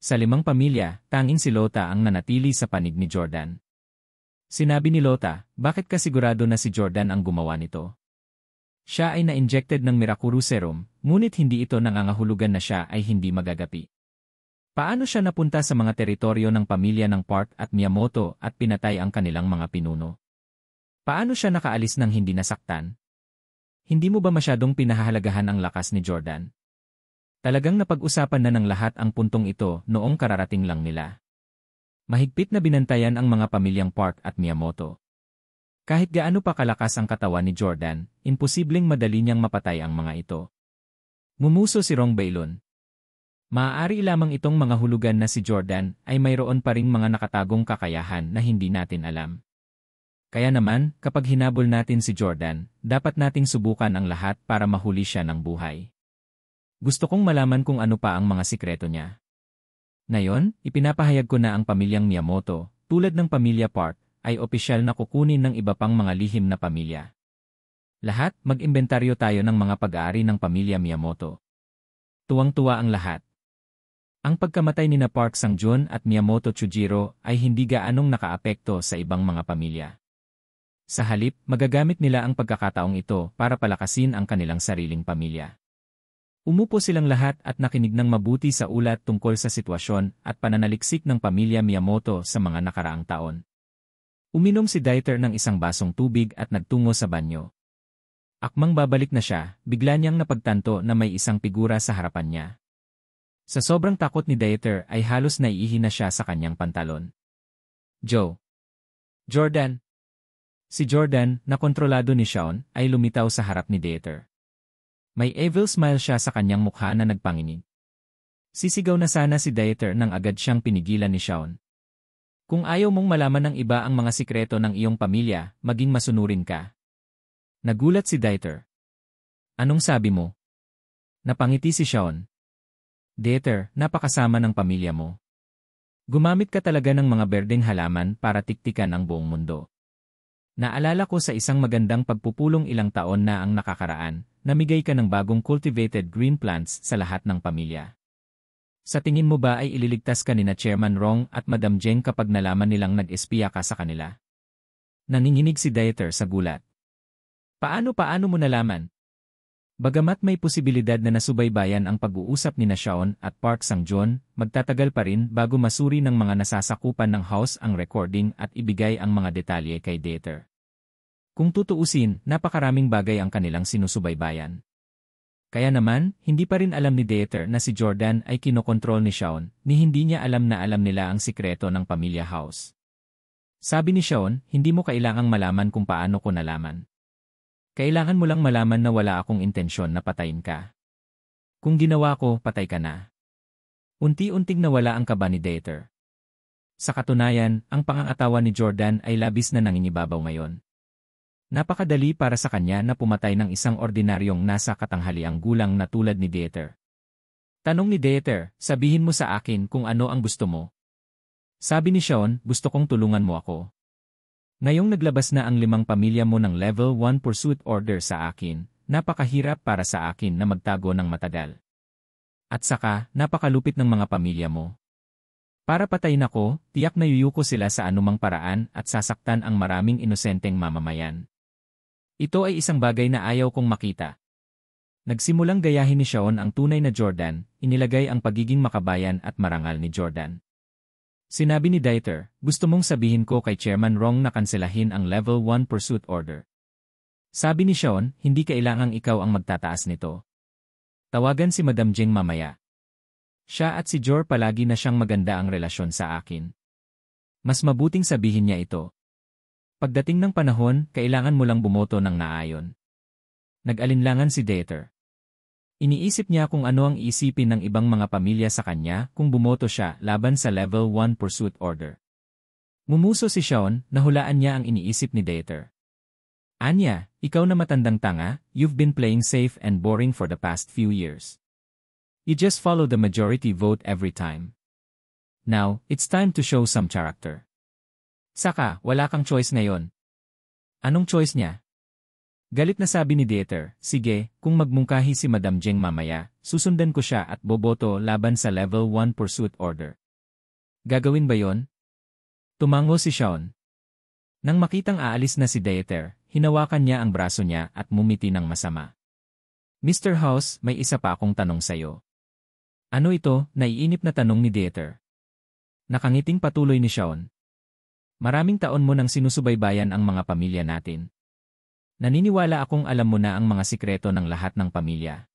Sa 5 pamilya, tanging si Lota ang nanatili sa panig ni Jordan. Sinabi ni Lota, bakit ka sigurado na si Jordan ang gumawa nito? Siya ay na-injected ng Mirakuru Serum, ngunit hindi ito nangangahulugan na siya ay hindi magagapi. Paano siya napunta sa mga teritoryo ng pamilya ng Park at Miyamoto at pinatay ang kanilang mga pinuno? Paano siya nakaalis ng hindi nasaktan? Hindi mo ba masyadong pinahahalagahan ang lakas ni Jordan? Talagang napag-usapan na ng lahat ang puntong ito noong kararating lang nila. Mahigpit na binantayan ang mga pamilyang Park at Miyamoto. Kahit gaano pa kalakas ang katawan ni Jordan, imposibleng madali niyang mapatay ang mga ito. Ngumuso si Rong Bailon. Maaari lamang itong mga hulugan na si Jordan ay mayroon pa ring mga nakatagong kakayahan na hindi natin alam. Kaya naman, kapag hinabol natin si Jordan, dapat nating subukan ang lahat para mahuli siya ng buhay. Gusto kong malaman kung ano pa ang mga sikreto niya. Ngayon, ipinapahayag ko na ang pamilyang Miyamoto, tulad ng pamilya Park, ay opisyal na kukunin ng iba pang mga lihim na pamilya. Lahat, mag-imbentaryo tayo ng mga pag-aari ng pamilya Miyamoto. Tuwang-tuwa ang lahat. Ang pagkamatay ni Park Sang-jun at Miyamoto Chujiro ay hindi gaanong nakaapekto sa ibang mga pamilya. Sa halip, magagamit nila ang pagkakataong ito para palakasin ang kanilang sariling pamilya. Umupo silang lahat at nakinig ng mabuti sa ulat tungkol sa sitwasyon at pananaliksik ng pamilya Miyamoto sa mga nakaraang taon. Uminom si Dieter ng isang basong tubig at nagtungo sa banyo. Akmang babalik na siya, bigla niyang napagtanto na may isang figura sa harapan niya. Sa sobrang takot ni Dieter ay halos naiihi na siya sa kanyang pantalon. Joe. Jordan. Si Jordan, na kontrolado ni Sean, ay lumitaw sa harap ni Dieter. May evil smile siya sa kanyang mukha na nagpanginig. Sisigaw na sana si Dieter nang agad siyang pinigilan ni Sean. Kung ayaw mong malaman ng iba ang mga sikreto ng iyong pamilya, maging masunurin ka. Nagulat si Dieter. Anong sabi mo? Napangiti si Sean. Dieter, napakasama ng pamilya mo. Gumamit ka talaga ng mga berdeng halaman para tiktikan ang buong mundo. Naalala ko sa isang magandang pagpupulong ilang taon na ang nakakaraan, namigay ka ng bagong cultivated green plants sa lahat ng pamilya. Sa tingin mo ba ay ililigtas ka ni na Chairman Rong at Madam Jeng kapag nalaman nilang nag-espiya ka sa kanila? Nanginginig si Dieter sa gulat. Paano mo nalaman? Bagamat may posibilidad na nasubaybayan ang pag-uusap ni na Sean at Park Sang-jun, magtatagal pa rin bago masuri ng mga nasasakupan ng house ang recording at ibigay ang mga detalye kay Dieter. Kung tutuusin, napakaraming bagay ang kanilang sinusubaybayan. Kaya naman, hindi pa rin alam ni Dieter na si Jordan ay kinokontrol ni Sean, ni hindi niya alam na alam nila ang sikreto ng pamilya House. Sabi ni Sean, hindi mo kailangang malaman kung paano ko nalaman. Kailangan mo lang malaman na wala akong intensyon na patayin ka. Kung ginawa ko, patay ka na. Unti-unting nawala ang kaba ni Dieter. Sa katunayan, ang pangangatawan ni Jordan ay labis na nangingibabaw ngayon. Napakadali para sa kanya na pumatay ng isang ordinaryong nasa katanghaliang gulang na tulad ni Dieter. Tanong ni Dieter, sabihin mo sa akin kung ano ang gusto mo. Sabi ni Sean, gusto kong tulungan mo ako. Ngayong naglabas na ang 5 pamilya mo ng level 1 pursuit order sa akin, napakahirap para sa akin na magtago ng matagal. At saka, napakalupit ng mga pamilya mo. Para patayin ako, tiyak na yuyuko sila sa anumang paraan at sasaktan ang maraming inosenteng mamamayan. Ito ay isang bagay na ayaw kong makita. Nagsimulang gayahin ni Sean ang tunay na Jordan, inilagay ang pagiging makabayan at marangal ni Jordan. Sinabi ni Dieter, gusto mong sabihin ko kay Chairman Rong na kanselahin ang level 1 pursuit order. Sabi ni Sean, hindi kailangang ikaw ang magtataas nito. Tawagan si Madam Jeng mamaya. Siya at si Jor palagi na siyang maganda ang relasyon sa akin. Mas mabuting sabihin niya ito. Pagdating ng panahon, kailangan mo lang bumoto ng naayon. Nag-alinlangan si Dieter. Iniisip niya kung ano ang iisipin ng ibang mga pamilya sa kanya kung bumoto siya laban sa level 1 pursuit order. Ngumuso si Sean, nahulaan niya ang iniisip ni Dieter. Anya, ikaw na matandang tanga, you've been playing safe and boring for the past few years. You just follow the majority vote every time. Now, it's time to show some character. Saka, wala kang choice ngayon. Anong choice niya? Galit na sabi ni Dieter, sige, kung magmungkahi si Madam Jeng mamaya, susundan ko siya at boboto laban sa level 1 pursuit order. Gagawin ba yon? Tumango si Sean. Nang makitang aalis na si Dieter, hinawakan niya ang braso niya at mumiti ng masama. Mr. House, may isa pa akong tanong sayo. Ano ito? Naiinip na tanong ni Dieter. Nakangiting patuloy ni Sean. Maraming taon mo nang sinusubaybayan ang mga pamilya natin. Naniniwala akong alam mo na ang mga sikreto ng lahat ng pamilya.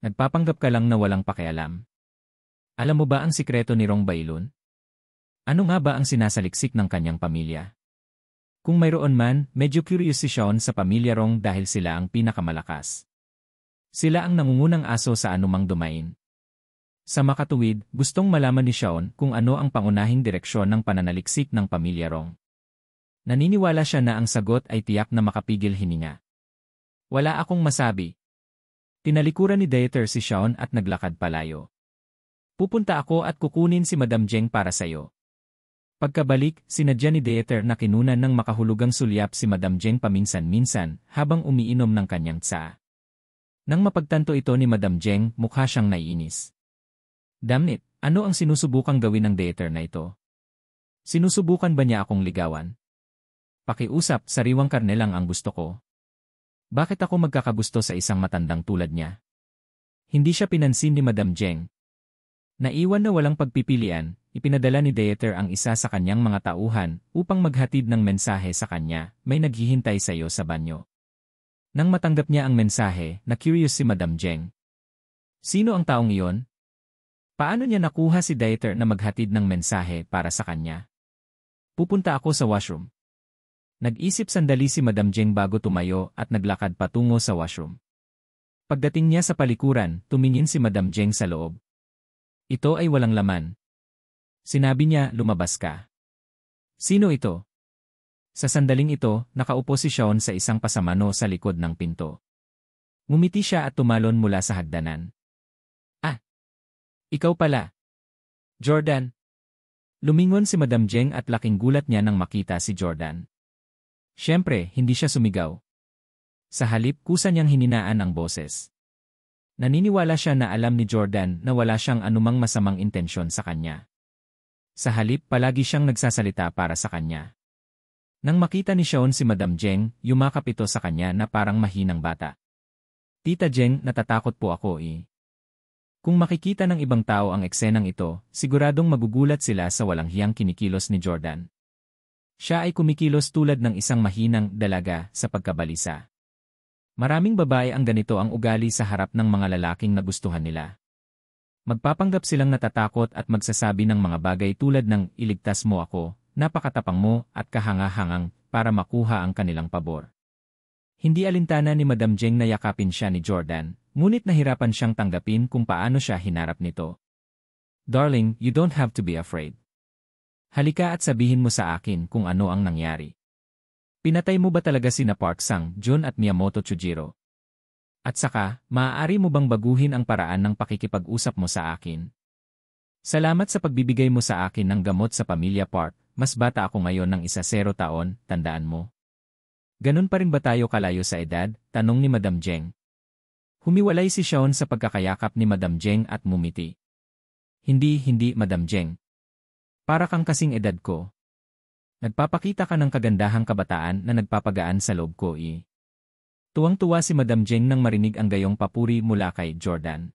Nagpapanggap ka lang na walang pakialam. Alam mo ba ang sikreto ni Rong Bailun? Ano nga ba ang sinasaliksik ng kanyang pamilya? Kung mayroon man, medyo curious si Sean sa pamilya Rong dahil sila ang pinakamalakas. Sila ang nangungunang aso sa anumang domain. Sa makatuwid, gustong malaman ni Sean kung ano ang pangunahing direksyon ng pananaliksik ng pamilya Rong. Naniniwala siya na ang sagot ay tiyak na makapigil hininga. Wala akong masabi. Tinalikuran ni Dieter si Sean at naglakad palayo. Pupunta ako at kukunin si Madam Jeng para sayo. Pagkabalik, sinadya ni Dieter na kinunan ng makahulugang sulyap si Madam Jeng paminsan-minsan habang umiinom ng kanyang tsaa. Nang mapagtanto ito ni Madam Jeng, mukha siyang naiinis. Damn it, ano ang sinusubukang gawin ng Dieter na ito? Sinusubukan ba niya akong ligawan? Pakiusap, sariwang karne lang ang gusto ko. Bakit ako magkakagusto sa isang matandang tulad niya? Hindi siya pinansin ni Madam Jeng. Naiwan na walang pagpipilian, ipinadala ni Dieter ang isa sa kanyang mga tauhan upang maghatid ng mensahe sa kanya, may naghihintay sa iyo sa banyo. Nang matanggap niya ang mensahe, na-curious si Madam Jeng. Sino ang taong iyon? Paano niya nakuha si Dieter na maghatid ng mensahe para sa kanya? Pupunta ako sa washroom. Nag-isip sandali si Madam Jeng bago tumayo at naglakad patungo sa washroom. Pagdating niya sa palikuran, tumingin si Madam Jeng sa loob. Ito ay walang laman. Sinabi niya, lumabas ka. Sino ito? Sa sandaling ito, nakaupo si Sean sa isang pasamano sa likod ng pinto. Ngumiti siya at tumalon mula sa hagdanan. Ah! Ikaw pala. Jordan. Lumingon si Madam Jeng at laking gulat niya nang makita si Jordan. Siyempre, hindi siya sumigaw. Sa halip, kusa niyang hininaan ang boses. Naniniwala siya na alam ni Jordan na wala siyang anumang masamang intensyon sa kanya. Sa halip, palagi siyang nagsasalita para sa kanya. Nang makita ni Sean si Madam Jeng, yumakap ito sa kanya na parang mahinang bata. Tita Jeng, natatakot po ako eh. Kung makikita ng ibang tao ang eksenang ito, siguradong magugulat sila sa walang hiyang kinikilos ni Jordan. Siya ay kumikilos tulad ng isang mahinang dalaga sa pagkabalisa. Maraming babae ang ganito ang ugali sa harap ng mga lalaking nagustuhan nila. Magpapanggap silang natatakot at magsasabi ng mga bagay tulad ng iligtas mo ako, napakatapang mo at kahanga-hangang para makuha ang kanilang pabor. Hindi alintana ni Madam Jeng na yakapin siya ni Jordan, ngunit nahirapan siyang tanggapin kung paano siya hinarap nito. Darling, you don't have to be afraid. Halika at sabihin mo sa akin kung ano ang nangyari. Pinatay mo ba talaga sina Park Sang-jun at Miyamoto Chujiro? At saka, maaari mo bang baguhin ang paraan ng pakikipag-usap mo sa akin? Salamat sa pagbibigay mo sa akin ng gamot sa pamilya Park, mas bata ako ngayon ng 10 taon, tandaan mo. Ganun pa rin ba tayo kalayo sa edad? Tanong ni Madam Jeng. Humiwalay si Sean sa pagkakayakap ni Madam Jeng at mumiti. Hindi, Madam Jeng. Para kang kasing edad ko. Nagpapakita ka ng kagandahang kabataan na nagpapagaan sa loob ko eh. Tuwang-tuwa si Madam Jeng nang marinig ang gayong papuri mula kay Jordan.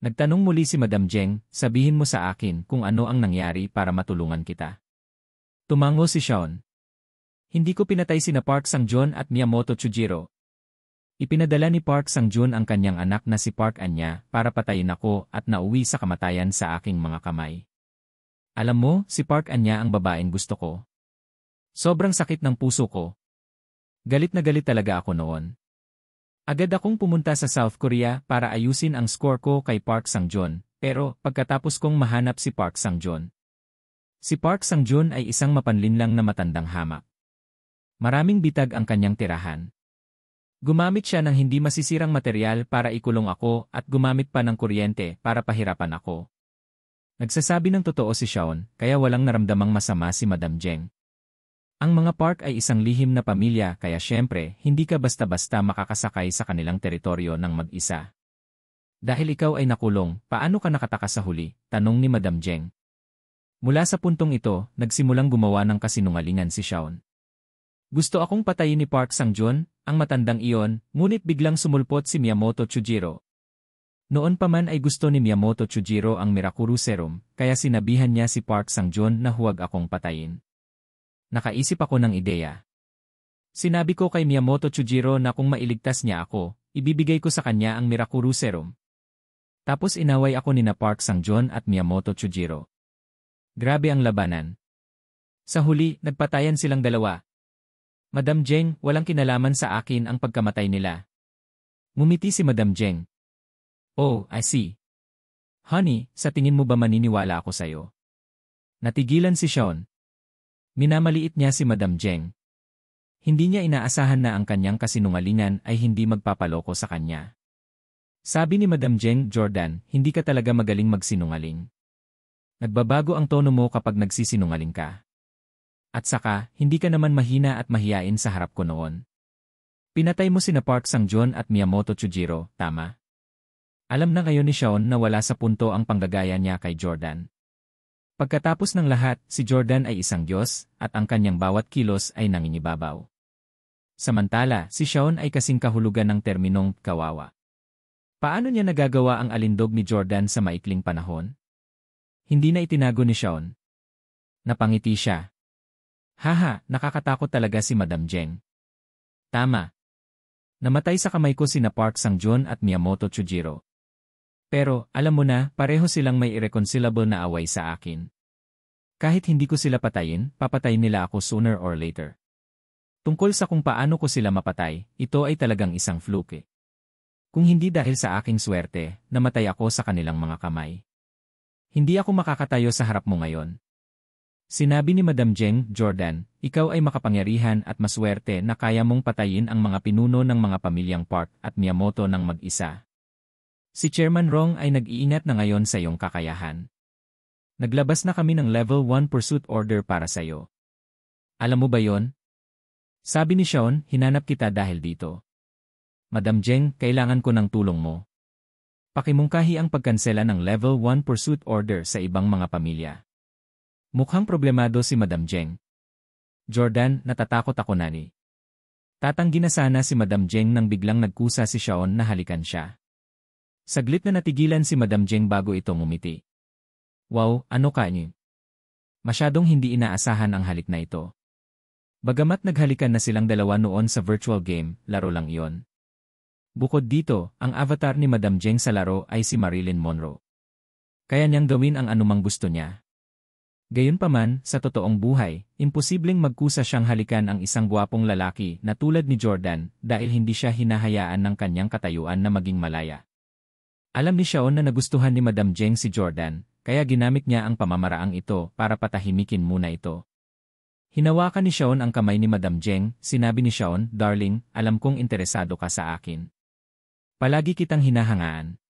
Nagtanong muli si Madam Jeng, sabihin mo sa akin kung ano ang nangyari para matulungan kita. Tumango si Sean. Hindi ko pinatay sina Park Sang-jun at Miyamoto Chujiro. Ipinadala ni Park Sang-jun ang kanyang anak na si Park Anya para patayin ako at nauwi sa kamatayan sa aking mga kamay. Alam mo, si Park Anya ang babaeng gusto ko. Sobrang sakit ng puso ko. Galit na galit talaga ako noon. Agad akong pumunta sa South Korea para ayusin ang score ko kay Park Sang-jun, pero pagkatapos kong mahanap si Park Sang-jun. Si Park Sang-jun ay isang mapanlinlang na matandang hamak. Maraming bitag ang kanyang tirahan. Gumamit siya ng hindi masisirang material para ikulong ako at gumamit pa ng kuryente para pahirapan ako. Nagsasabi ng totoo si Sean, kaya walang naramdamang masama si Madam Jeng. Ang mga Park ay isang lihim na pamilya kaya syempre hindi ka basta-basta makakasakay sa kanilang teritoryo ng mag-isa. Dahil ikaw ay nakulong, paano ka nakatakas sa huli? Tanong ni Madam Zheng. Mula sa puntong ito, nagsimulang gumawa ng kasinungalingan si Shaun. Gusto akong patayin ni Park Sang-jun, ang matandang iyon, ngunit biglang sumulpot si Miyamoto Chujiro. Noon pa man ay gusto ni Miyamoto Chujiro ang Mirakuru Serum, kaya sinabihan niya si Park Sang-jun na huwag akong patayin. Nakaisip ako ng ideya. Sinabi ko kay Miyamoto Chujiro na kung mailigtas niya ako, ibibigay ko sa kanya ang Mirakuru Serum. Tapos inaway ako nina Park Sang-jun at Miyamoto Chujiro. Grabe ang labanan. Sa huli, nagpatayan silang dalawa. Madam Zheng, walang kinalaman sa akin ang pagkamatay nila. Ngumiti si Madam Zheng. Oh, I see. Honey, sa tingin mo ba maniniwala ako sa'yo? Natigilan si Shaun. Minamaliit niya si Madam Zheng. Hindi niya inaasahan na ang kanyang kasinungalingan ay hindi magpapaloko sa kanya. Sabi ni Madam Zheng, Jordan, hindi ka talaga magaling magsinungaling. Nagbabago ang tono mo kapag nagsisinungaling ka. At saka, hindi ka naman mahina at mahiyain sa harap ko noon. Pinatay mo sina Park Sang-jun at Miyamoto Chujiro, tama? Alam na ngayon ni Shaun na wala sa punto ang panggagaya niya kay Jordan. Pagkatapos ng lahat, si Jordan ay isang Diyos, at ang kanyang bawat kilos ay nangingibabaw. Samantala, si Shaun ay kasing kahulugan ng terminong kawawa. Paano niya nagagawa ang alindog ni Jordan sa maikling panahon? Hindi na itinago ni Shaun. Napangiti siya. Haha, nakakatakot talaga si Madam Zheng. Tama. Namatay sa kamay ko sina Park Sang-jun at Miyamoto Chujiro. Pero, alam mo na, pareho silang may irreconcilable na away sa akin. Kahit hindi ko sila patayin, papatayin nila ako sooner or later. Tungkol sa kung paano ko sila mapatay, ito ay talagang isang fluke. Kung hindi dahil sa aking swerte, namatay ako sa kanilang mga kamay. Hindi ako makakatayo sa harap mo ngayon. Sinabi ni Madam Zheng, Jordan, ikaw ay makapangyarihan at maswerte na kaya mong patayin ang mga pinuno ng mga pamilyang Park at Miyamoto ng mag-isa. Si Chairman Rong ay nag-iingat na ngayon sa iyong kakayahan. Naglabas na kami ng Level 1 Pursuit Order para sa iyo. Alam mo ba yon? Sabi ni Shaun, hinanap kita dahil dito. Madam Zheng, kailangan ko ng tulong mo. Pakimungkahi ang pagkansela ng Level 1 Pursuit Order sa ibang mga pamilya. Mukhang problemado si Madam Zheng. Jordan, natatakot ako nani. Tatanggi na sana si Madam Zheng nang biglang nagkusa si Shaun na halikan siya. Saglit na natigilan si Madam Zheng bago ito ngumiti. Wow, ano ka niyo? Masyadong hindi inaasahan ang halik na ito. Bagamat naghalikan na silang dalawa noon sa virtual game, laro lang iyon. Bukod dito, ang avatar ni Madam Zheng sa laro ay si Marilyn Monroe. Kaya niyang gawin ang anumang gusto niya. Gayunpaman, sa totoong buhay, imposibleng magkusa siyang halikan ang isang gwapong lalaki na tulad ni Jordan dahil hindi siya hinahayaan ng kanyang katayuan na maging malaya. Alam ni Shaun na nagustuhan ni Madam Zheng si Jordan, kaya ginamit niya ang pamamaraang ito para patahimikin muna ito. Hinawakan ni Shaun ang kamay ni Madam Zheng, sinabi ni Shaun, Darling, alam kong interesado ka sa akin. Palagi kitang hinahangaan.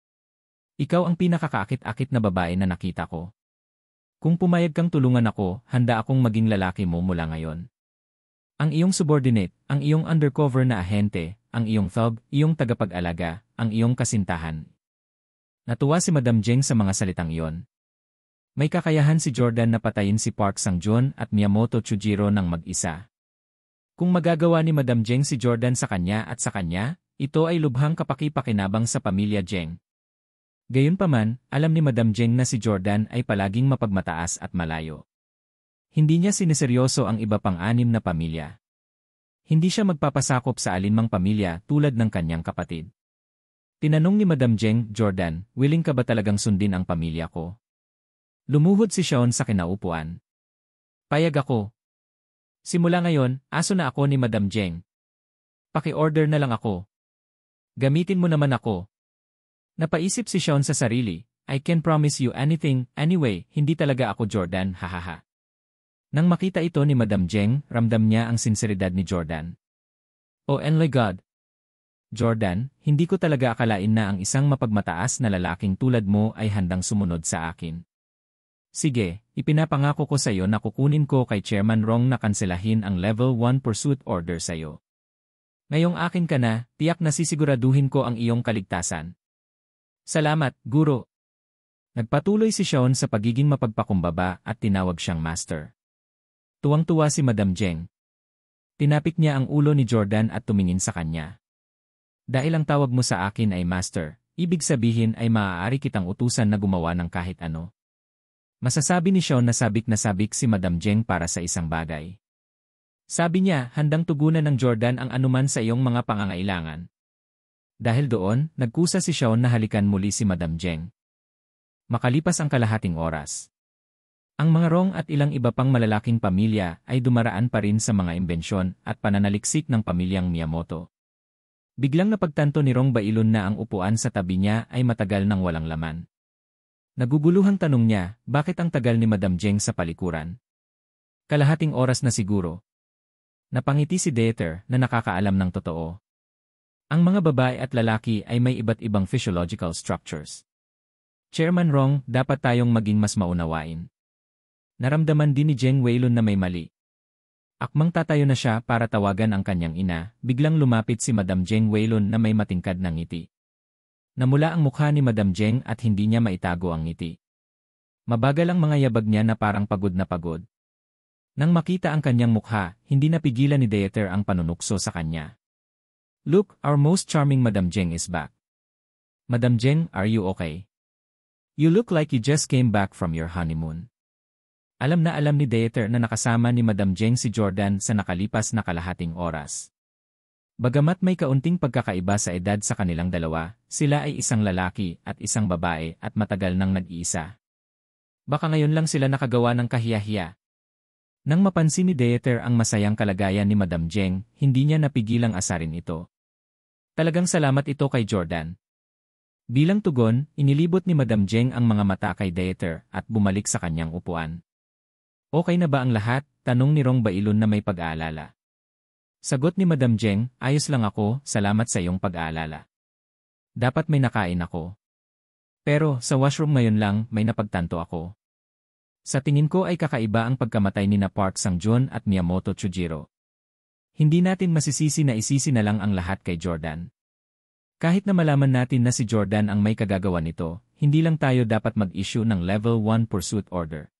Ikaw ang pinakakaakit-akit na babae na nakita ko. Kung pumayag kang tulungan ako, handa akong maging lalaki mo mula ngayon. Ang iyong subordinate, ang iyong undercover na ahente, ang iyong thug, iyong tagapag-alaga, ang iyong kasintahan. Natuwa si Madam Zheng sa mga salitang iyon. May kakayahan si Jordan na patayin si Park Sang-jun at Miyamoto Chujiro ng mag-isa. Kung magagawa ni Madam Zheng si Jordan sa kanya at sa kanya, ito ay lubhang kapaki-pakinabang sa pamilya Zheng. Gayunpaman, alam ni Madam Zheng na si Jordan ay palaging mapagmataas at malayo. Hindi niya siniseryoso ang iba pang 6 na pamilya. Hindi siya magpapasakop sa alinmang pamilya tulad ng kanyang kapatid. Tinanong ni Madam Zheng, Jordan, willing ka ba talagang sundin ang pamilya ko? Lumuhod si Shaun sa kinaupuan. Payag ako. Simula ngayon, aso na ako ni Madam Zheng. Paki-order na lang ako. Gamitin mo naman ako. Napaisip si Shaun sa sarili, I can promise you anything, anyway, hindi talaga ako Jordan, hahaha. Nang makita ito ni Madam Zheng, ramdam niya ang sinseridad ni Jordan. Oh my God! Jordan, hindi ko talaga akalain na ang isang mapagmataas na lalaking tulad mo ay handang sumunod sa akin. Sige, ipinapangako ko sa iyo na kukunin ko kay Chairman Rong na kanselahin ang Level 1 Pursuit Order sa iyo. Ngayong akin ka na, tiyak na sisiguraduhin ko ang iyong kaligtasan. Salamat, Guro. Nagpatuloy si Sean sa pagiging mapagpakumbaba at tinawag siyang Master. Tuwang-tuwa si Madam Zheng. Tinapik niya ang ulo ni Jordan at tumingin sa kanya. Dahil ang tawag mo sa akin ay Master, ibig sabihin ay maaari kitang utusan na gumawa ng kahit ano. Masasabi ni Sean na sabik si Madam Zheng para sa isang bagay. Sabi niya, handang tugunan ng Jordan ang anuman sa iyong mga pangangailangan. Dahil doon, nagkusa si Sean na halikan muli si Madam Zheng. Makalipas ang kalahating oras. Ang mga Rong at ilang iba pang malalaking pamilya ay dumaraan pa rin sa mga imbensyon at pananaliksik ng pamilyang Miyamoto. Biglang napagtanto ni Rong Bailon na ang upuan sa tabi niya ay matagal nang walang laman. Naguguluhang tanong niya, bakit ang tagal ni Madam Zheng sa palikuran? Kalahating oras na siguro. Napangiti si Dieter na nakakaalam ng totoo. Ang mga babae at lalaki ay may iba't ibang physiological structures. Chairman Rong, dapat tayong maging mas maunawain. Naramdaman din ni Zheng Weilun na may mali. Akmang tatayo na siya para tawagan ang kanyang ina, biglang lumapit si Madam Zheng Weilun na may matingkad na ngiti. Namula ang mukha ni Madam Zheng at hindi niya maitago ang ngiti. Mabagal ang mga yabag niya na parang pagod na pagod. Nang makita ang kanyang mukha, hindi napigilan ni Dieter ang panunukso sa kanya. Look, our most charming Madam Zheng is back. Madam Zheng, are you okay? You look like you just came back from your honeymoon. Alam na alam ni Dieter na nakasama ni Madam Zheng si Jordan sa nakalipas na kalahating oras. Bagamat may kaunting pagkakaiba sa edad sa kanilang dalawa, sila ay isang lalaki at isang babae at matagal nang nag-iisa. Baka ngayon lang sila nakagawa ng kahiyahiya. Nang mapansin ni Dieter ang masayang kalagayan ni Madam Zheng, hindi niya napigilang asarin ito. Talagang salamat ito kay Jordan. Bilang tugon, inilibot ni Madam Zheng ang mga mata kay Dieter at bumalik sa kanyang upuan. Okay na ba ang lahat? Tanong ni Rong Bailon na may pag-aalala. Sagot ni Madam Zheng, ayos lang ako, salamat sa iyong pag-aalala. Dapat may nakain ako. Pero sa washroom ngayon lang may napagtanto ako. Sa tingin ko ay kakaiba ang pagkamatay ni na Park Sang-joon at Miyamoto Chujiro. Hindi natin masisisi na isisi na lang ang lahat kay Jordan. Kahit na malaman natin na si Jordan ang may kagagawa nito, hindi lang tayo dapat mag-issue ng Level 1 Pursuit Order.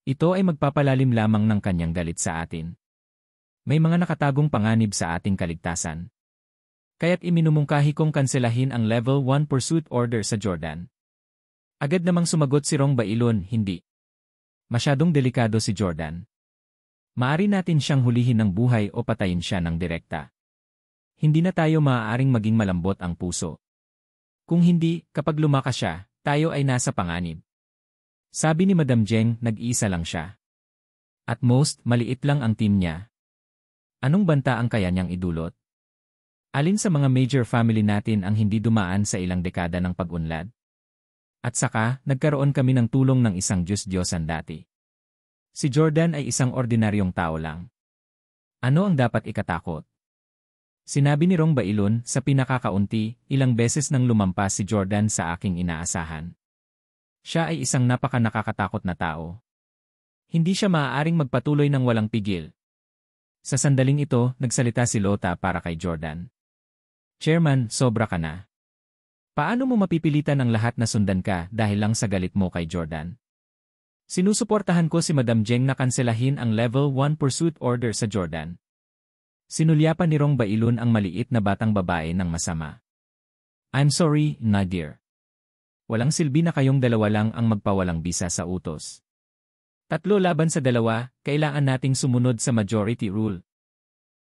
Ito ay magpapalalim lamang ng kanyang galit sa atin. May mga nakatagong panganib sa ating kaligtasan. Kaya't iminumungkahi kong kanselahin ang Level 1 Pursuit Order sa Jordan. Agad namang sumagot si Rong Bailon, hindi. Masyadong delikado si Jordan. Maari natin siyang hulihin ng buhay o patayin siya ng direkta. Hindi na tayo maaaring maging malambot ang puso. Kung hindi, kapag lumakas siya, tayo ay nasa panganib. Sabi ni Madam Zheng, nag-iisa lang siya. At most, maliit lang ang team niya. Anong banta ang kaya niyang idulot? Alin sa mga major family natin ang hindi dumaan sa ilang dekada ng pag-unlad? At saka, nagkaroon kami ng tulong ng isang Diyos-Diyosan dati. Si Jordan ay isang ordinaryong tao lang. Ano ang dapat ikatakot? Sinabi ni Rong Bailon, sa pinakakaunti, ilang beses nang lumampas si Jordan sa aking inaasahan. Siya ay isang napaka-nakakatakot na tao. Hindi siya maaaring magpatuloy ng walang pigil. Sa sandaling ito, nagsalita si Lota para kay Jordan. Chairman, sobra ka na. Paano mo mapipilitan ang lahat na sundan ka dahil lang sa galit mo kay Jordan? Sinusuportahan ko si Madam Zheng na kanselahin ang Level 1 Pursuit Order sa Jordan. Sinulyapan ni Rong Bailon ang maliit na batang babae ng masama. I'm sorry, Nadir. Walang silbi na kayong dalawa lang ang magpawalang bisa sa utos. 3 laban sa 2, kailangan nating sumunod sa majority rule.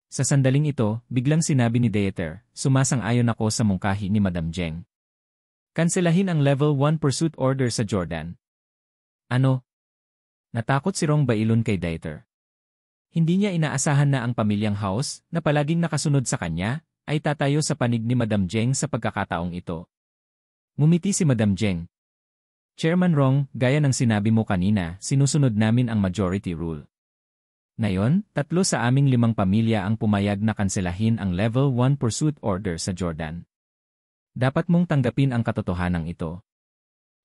Sa sandaling ito, biglang sinabi ni Dieter, sumasang-ayon ako sa mungkahi ni Madam Zheng. Kanselahin ang Level 1 Pursuit Order sa Jordan. Ano? Natakot si Rong Bailon kay Dieter. Hindi niya inaasahan na ang pamilyang House, na palaging nakasunod sa kanya, ay tatayo sa panig ni Madam Zheng sa pagkakataong ito. Ngumiti si Madam Zheng. Chairman Rong, gaya ng sinabi mo kanina, sinusunod namin ang majority rule. Ngayon, 3 sa aming 5 pamilya ang pumayag na kanselahin ang Level 1 Pursuit Order sa Jordan. Dapat mong tanggapin ang katotohanan ito.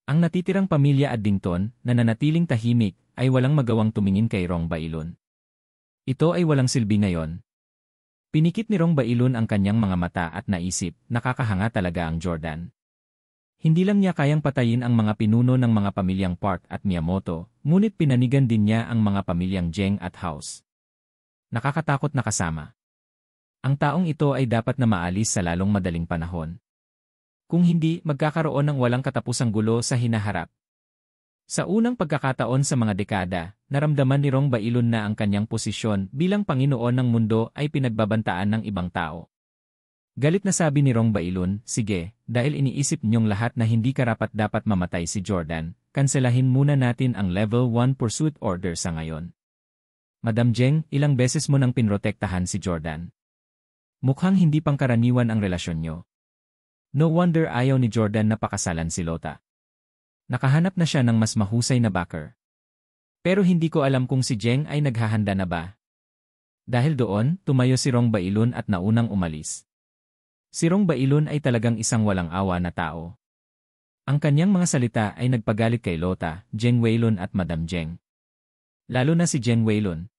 Ang natitirang pamilya Addington na nanatiling tahimik ay walang magawang tumingin kay Rong Bailon. Ito ay walang silbi ngayon. Pinikit ni Rong Bailon ang kanyang mga mata at naisip, nakakahanga talaga ang Jordan. Hindi lang niya kayang patayin ang mga pinuno ng mga pamilyang Park at Miyamoto, ngunit pinanigan din niya ang mga pamilyang Jeng at House. Nakakatakot na kasama. Ang taong ito ay dapat na maalis sa lalong madaling panahon. Kung hindi, magkakaroon ng walang katapusang gulo sa hinaharap. Sa unang pagkakataon sa mga dekada, naramdaman ni Rong Bailon na ang kanyang posisyon bilang Panginoon ng mundo ay pinagbabantaan ng ibang tao. Galit na sabi ni Rong Bailon, sige, dahil iniisip niyong lahat na hindi karapat-dapat mamatay si Jordan, kanselahin muna natin ang Level 1 Pursuit Order sa ngayon. Madam Jeng, ilang beses mo nang pinrotektahan si Jordan. Mukhang hindi pangkaraniwan ang relasyon niyo. No wonder ayaw ni Jordan na pakasalan si Lota. Nakahanap na siya ng mas mahusay na backer. Pero hindi ko alam kung si Jeng ay naghahanda na ba. Dahil doon, tumayo si Rong Bailon at naunang umalis. Si Rong Bailon ay talagang isang walang awa na tao. Ang kanyang mga salita ay nagpagalit kay Lota, Jeng Weilon at Madam Jeng. Lalo na si Jeng Weilon.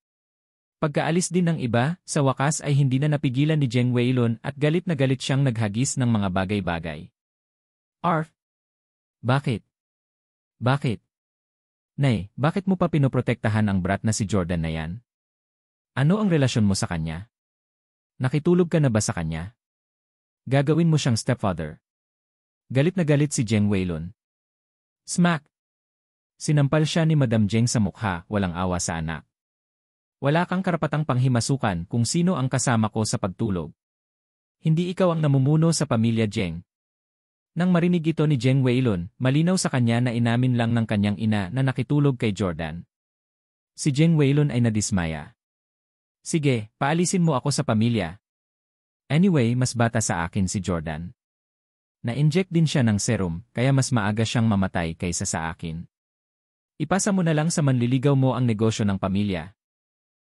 Pagkaalis din ng iba, sa wakas ay hindi na napigilan ni Jeng Weilon at galit na galit siyang naghagis ng mga bagay-bagay. Arf! Bakit? Bakit? Nay, bakit mo pa pinoprotektahan ang brat na si Jordan na yan? Ano ang relasyon mo sa kanya? Nakitulog ka na ba sa kanya? Gagawin mo siyang stepfather. Galit na galit si Jeng Weilon. Smack! Sinampal siya ni Madam Jeng sa mukha, walang awa sa anak. Wala kang karapatang panghimasukan kung sino ang kasama ko sa pagtulog. Hindi ikaw ang namumuno sa pamilya Jeng. Nang marinig ito ni Jeng Weilon, malinaw sa kanya na inamin lang ng kanyang ina na nakitulog kay Jordan. Si Jeng Weilon ay nadismaya. Sige, paalisin mo ako sa pamilya. Anyway, mas bata sa akin si Jordan. Na-inject din siya ng serum, kaya mas maaga siyang mamatay kaysa sa akin. Ipasa mo na lang sa manliligaw mo ang negosyo ng pamilya.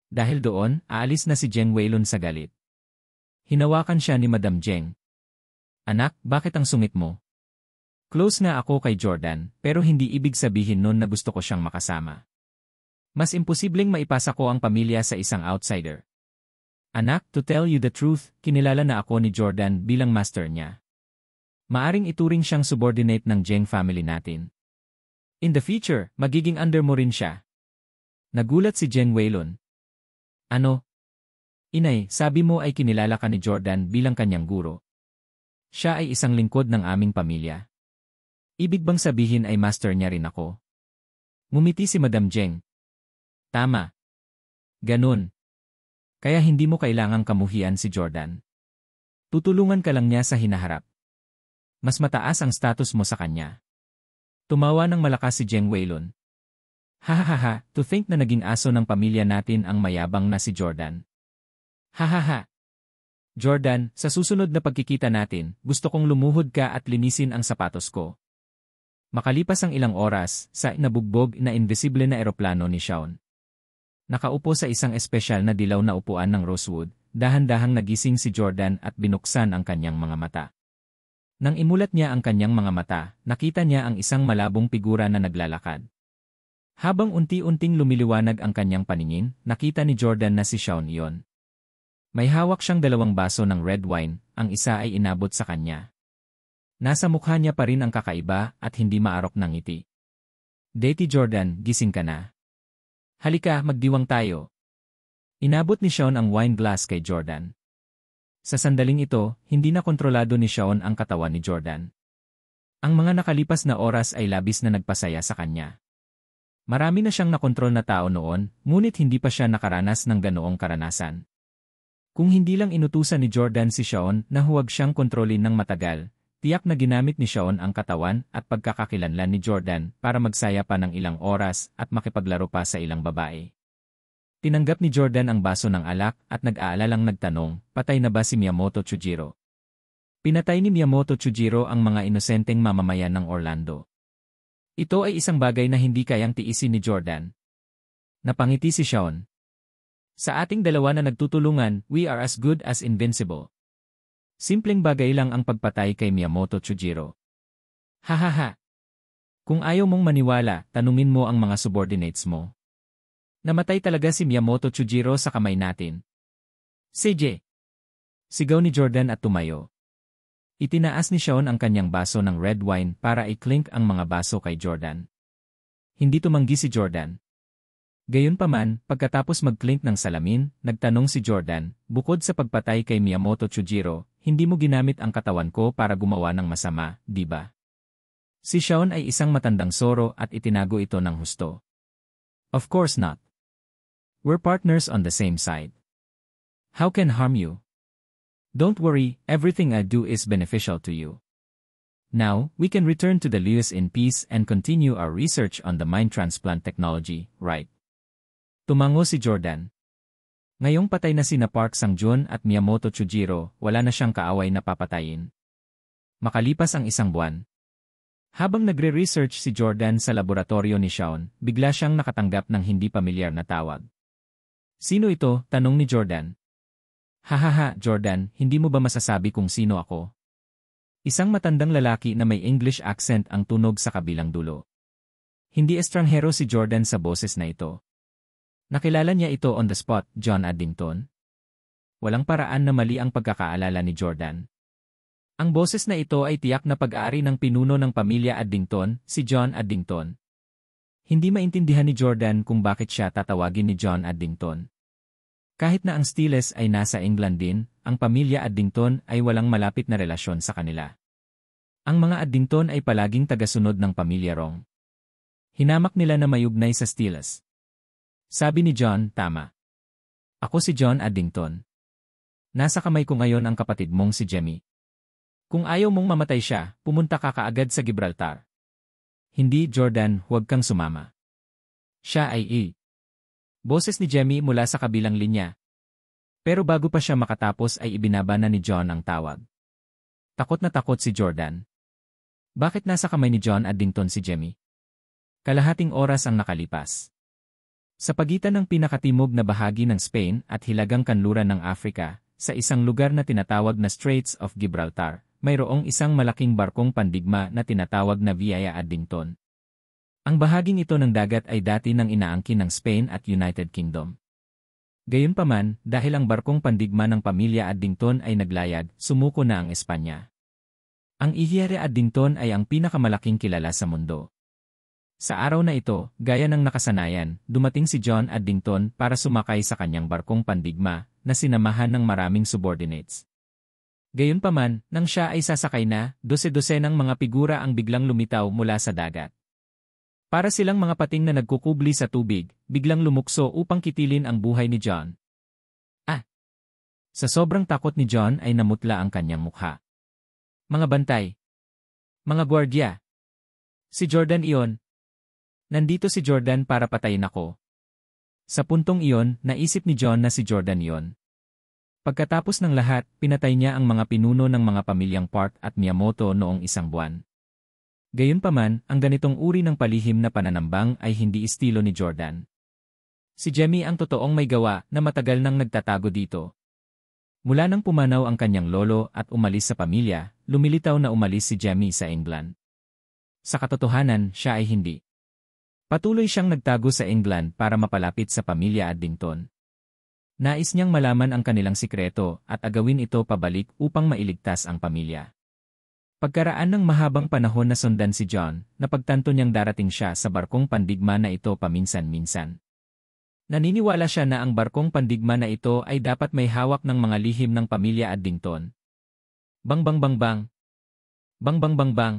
Dahil doon, aalis na si Jeng Weilon sa galit. Hinawakan siya ni Madam Jeng. Anak, bakit ang sungit mo? Close na ako kay Jordan, pero hindi ibig sabihin nun na gusto ko siyang makasama. Mas imposibleng maipasa ko ang pamilya sa isang outsider. Anak, to tell you the truth, kinilala na ako ni Jordan bilang master niya. Maaring ituring siyang subordinate ng Jeng family natin. In the future, magiging under mo rin siya. Nagulat si Jeng Weilon. Ano? Inay, sabi mo ay kinilala ka ni Jordan bilang kanyang guro. Siya ay isang lingkod ng aming pamilya. Ibig bang sabihin ay master niya rin ako? Ngumiti si Madam Jeng. Tama. Ganun. Kaya hindi mo kailangang kamuhian si Jordan. Tutulungan ka lang niya sa hinaharap. Mas mataas ang status mo sa kanya. Tumawa ng malakas si Jeng Weilon. Hahaha, to think na naging aso ng pamilya natin ang mayabang na si Jordan. Hahaha. Jordan, sa susunod na pagkikita natin, gusto kong lumuhod ka at linisin ang sapatos ko. Makalipas ang ilang oras, sa nabugbog na invisible na eroplano ni Shaun. Nakaupo sa isang espesyal na dilaw na upuan ng rosewood, dahan-dahang nagising si Jordan at binuksan ang kanyang mga mata. Nang imulat niya ang kanyang mga mata, nakita niya ang isang malabong figura na naglalakad. Habang unti-unting lumiliwanag ang kanyang paningin, nakita ni Jordan na si Shaun iyon. May hawak siyang 2 baso ng red wine, ang isa ay inabot sa kanya. Nasa mukha niya pa rin ang kakaiba at hindi maarok ng ngiti. Dirty Jordan, gising ka na. Halika, magdiwang tayo. Inabot ni Shaun ang wine glass kay Jordan. Sa sandaling ito, hindi na kontrolado ni Shaun ang katawan ni Jordan. Ang mga nakalipas na oras ay labis na nagpasaya sa kanya. Marami na siyang nakontrol na tao noon, ngunit hindi pa siya nakaranas ng ganoong karanasan. Kung hindi lang inutusan ni Jordan si Shaun na huwag siyang kontrolin ng matagal, tiyak na ginamit ni Shaun ang katawan at pagkakakilanlan ni Jordan para magsaya pa ng ilang oras at makipaglaro pa sa ilang babae. Tinanggap ni Jordan ang baso ng alak at nag-aalalang nagtanong, patay na ba si Miyamoto Chujiro? Pinatay ni Miyamoto Chujiro ang mga inosenteng mamamayan ng Orlando. Ito ay isang bagay na hindi kayang tiisin ni Jordan. Napangiti si Shaun. Sa ating dalawa na nagtutulungan, we are as good as invincible. Simpleng bagay lang ang pagpatay kay Miyamoto Chujiro. Hahaha. Kung ayaw mong maniwala, tanungin mo ang mga subordinates mo. Namatay talaga si Miyamoto Chujiro sa kamay natin. CJ! Sigaw ni Jordan at tumayo. Itinaas ni Sean ang kanyang baso ng red wine para i-clink ang mga baso kay Jordan. Hindi tumanggi si Jordan. Gayunpaman, pagkatapos mag-clink ng salamin, nagtanong si Jordan, bukod sa pagpatay kay Miyamoto Chujiro, hindi mo ginamit ang katawan ko para gumawa ng masama, di ba? Si Sean ay isang matandang soro at itinago ito ng husto. Of course not. We're partners on the same side. How can harm you? Don't worry, everything I do is beneficial to you. Now, we can return to the Lewis in peace and continue our research on the mind transplant technology, right? Tumango si Jordan. Ngayong patay na sina Park Sang-joon at Miyamoto Chujiro, wala na siyang kaaway na papatayin. Makalipas ang isang buwan. Habang nagre-research si Jordan sa laboratorio ni Sean, bigla siyang nakatanggap ng hindi pamilyar na tawag. Sino ito? Tanong ni Jordan. Hahaha, Jordan, hindi mo ba masasabi kung sino ako? Isang matandang lalaki na may English accent ang tunog sa kabilang dulo. Hindi estranghero si Jordan sa boses na ito. Nakilala niya ito on the spot, John Addington. Walang paraan na mali ang pagkakaalala ni Jordan. Ang boses na ito ay tiyak na pag-aari ng pinuno ng pamilya Addington, si John Addington. Hindi maintindihan ni Jordan kung bakit siya tatawagin ni John Addington. Kahit na ang Stiles ay nasa England din, ang pamilya Addington ay walang malapit na relasyon sa kanila. Ang mga Addington ay palaging tagasunod ng pamilya Rong. Hinamak nila na mayugnay sa Stiles. Sabi ni John, tama. Ako si John Addington. Nasa kamay ko ngayon ang kapatid mong si Jemmy. Kung ayaw mong mamatay siya, pumunta ka kaagad sa Gibraltar. Hindi, Jordan, huwag kang sumama. Siya ay Boses ni Jemmy mula sa kabilang linya. Pero bago pa siya makatapos ay ibinaba na ni John ang tawag. Takot na takot si Jordan. Bakit nasa kamay ni John Addington si Jemmy? Kalahating oras ang nakalipas. Sa pagitan ng pinakatimog na bahagi ng Spain at hilagang kanluran ng Africa, sa isang lugar na tinatawag na Straits of Gibraltar, mayroong isang malaking barkong pandigma na tinatawag na Via Addington. Ang bahaging ito ng dagat ay dati nang inaangkin ng Spain at United Kingdom. Gayunpaman, dahil ang barkong pandigma ng pamilya Addington ay naglayag, sumuko na ang Espanya. Ang Via Addington ay ang pinakamalaking kilala sa mundo. Sa araw na ito, gaya ng nakasanayan, dumating si John Addington para sumakay sa kanyang barkong pandigma na sinamahan ng maraming subordinates. Gayunpaman, nang siya ay sasakay na, dose-dosenang mga figura ang biglang lumitaw mula sa dagat. Para silang mga pating na nagkukubli sa tubig, biglang lumukso upang kitilin ang buhay ni John. Sa sobrang takot ni John ay namutla ang kanyang mukha. Mga bantay. Mga gwardya. Si Jordan iyon. Nandito si Jordan para patayin ako. Sa puntong iyon, naisip ni John na si Jordan iyon. Pagkatapos ng lahat, pinatay niya ang mga pinuno ng mga pamilyang Park at Miyamoto noong isang buwan. Gayunpaman, ang ganitong uri ng palihim na pananambang ay hindi estilo ni Jordan. Si Jemmy ang totoong may gawa na matagal nang nagtatago dito. Mula nang pumanaw ang kanyang lolo at umalis sa pamilya, lumilitaw na umalis si Jemmy sa England. Sa katotohanan, siya ay hindi. Patuloy siyang nagtago sa England para mapalapit sa pamilya Addington. Nais niyang malaman ang kanilang sikreto at agawin ito pabalik upang mailigtas ang pamilya. Pagkaraan ng mahabang panahon na sundan si John, napagtanto niyang darating siya sa barkong pandigma na ito paminsan-minsan. Naniniwala siya na ang barkong pandigma na ito ay dapat may hawak ng mga lihim ng pamilya Addington. Bang bang bang bang. Bang bang bang bang.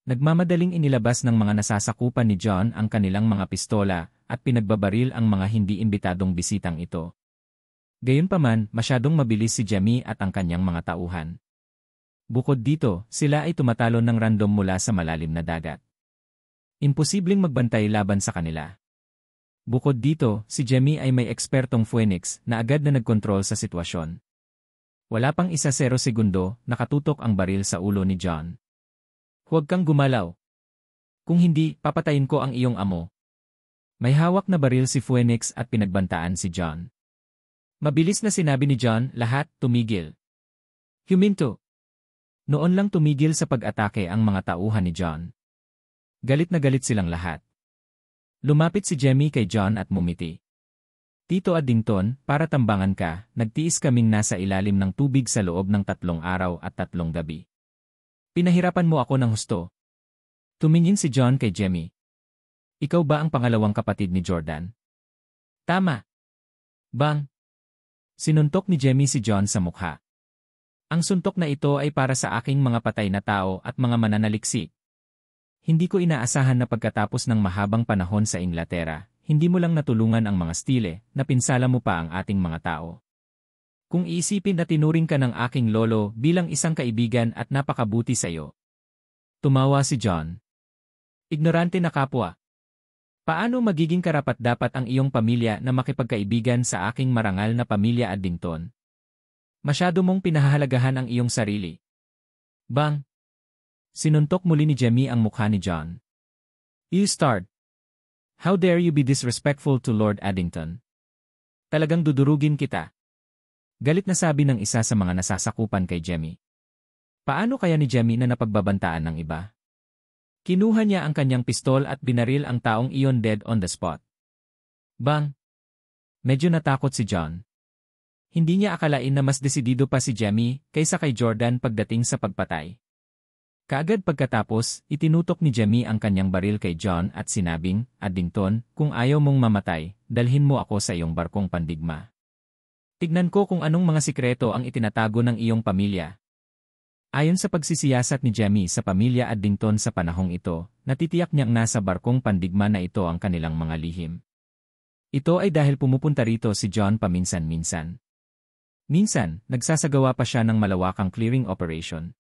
Nagmamadaling inilabas ng mga nasasakupan ni John ang kanilang mga pistola at pinagbabaril ang mga hindi imbitadong bisitang ito. Gayunpaman, masyadong mabilis si Jemmy at ang kanyang mga tauhan. Bukod dito, sila ay tumatalon ng random mula sa malalim na dagat. Imposibleng magbantay laban sa kanila. Bukod dito, si Jemmy ay may ekspertong Phoenix na agad na nagkontrol sa sitwasyon. Wala pang 0 segundo, nakatutok ang baril sa ulo ni John. Huwag kang gumalaw. Kung hindi, papatayin ko ang iyong amo. May hawak na baril si Phoenix at pinagbantaan si John. Mabilis na sinabi ni John, lahat, tumigil. Huminto. Noon lang tumigil sa pag-atake ang mga tauhan ni John. Galit na galit silang lahat. Lumapit si Jemmy kay John at mumiti. Tito Addington, para tambangan ka, nagtiis kaming nasa ilalim ng tubig sa loob ng 3 araw at 3 gabi. Pinahirapan mo ako ng husto. Tumingin si John kay Jemmy. Ikaw ba ang pangalawang kapatid ni Jordan? Tama. Bang! Sinuntok ni Jemmy si John sa mukha. Ang suntok na ito ay para sa aking mga patay na tao at mga mananaliksik. Hindi ko inaasahan na pagkatapos ng mahabang panahon sa Inglaterra, hindi mo lang natulungan ang mga stile, na pinsala mo pa ang ating mga tao. Kung iisipin na tinuring ka ng aking lolo bilang isang kaibigan at napakabuti sa iyo. Tumawa si John. Ignorante na kapwa. Paano magiging karapat-dapat ang iyong pamilya na makipagkaibigan sa aking marangal na pamilya Addington? Masyado mong pinahahalagahan ang iyong sarili. Bang! Sinuntok muli ni Jemmy ang mukha ni John. You start. How dare you be disrespectful to Lord Addington? Talagang dudurugin kita. Galit na sabi ng isa sa mga nasasakupan kay Jemmy. Paano kaya ni Jemmy na napagbabantaan ng iba? Kinuha niya ang kanyang pistol at binaril ang taong iyon dead on the spot. Bang! Medyo natakot si John. Hindi niya akalain na mas desidido pa si Jemmy kaysa kay Jordan pagdating sa pagpatay. Kaagad pagkatapos, itinutok ni Jemmy ang kanyang baril kay John at sinabing, Addington, kung ayaw mong mamatay, dalhin mo ako sa iyong barkong pandigma. Tignan ko kung anong mga sikreto ang itinatago ng iyong pamilya. Ayon sa pagsisiyasat ni Jemmy sa pamilya Addington sa panahong ito, natitiyak niyang nasa barkong pandigma na ito ang kanilang mga lihim. Ito ay dahil pumupunta rito si John paminsan-minsan. Minsan, nagsasagawa pa siya ng malawakang clearing operation.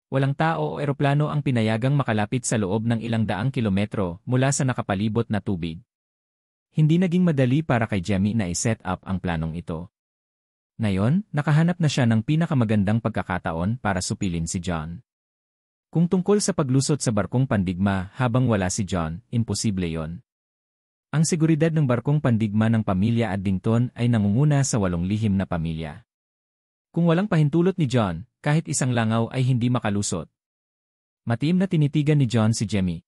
Walang tao o eroplano ang pinayagang makalapit sa loob ng ilang daang kilometro mula sa nakapalibot na tubig. Hindi naging madali para kay Jemmy na i-set up ang planong ito. Ngayon, nakahanap na siya ng pinakamagandang pagkakataon para supilin si John. Kung tungkol sa paglusot sa barkong pandigma habang wala si John, imposible yon. Ang seguridad ng barkong pandigma ng pamilya Addington ay nangunguna sa 8 lihim na pamilya. Kung walang pahintulot ni John, kahit isang langaw ay hindi makalusot. Matiim na tinitigan ni John si Jemmy.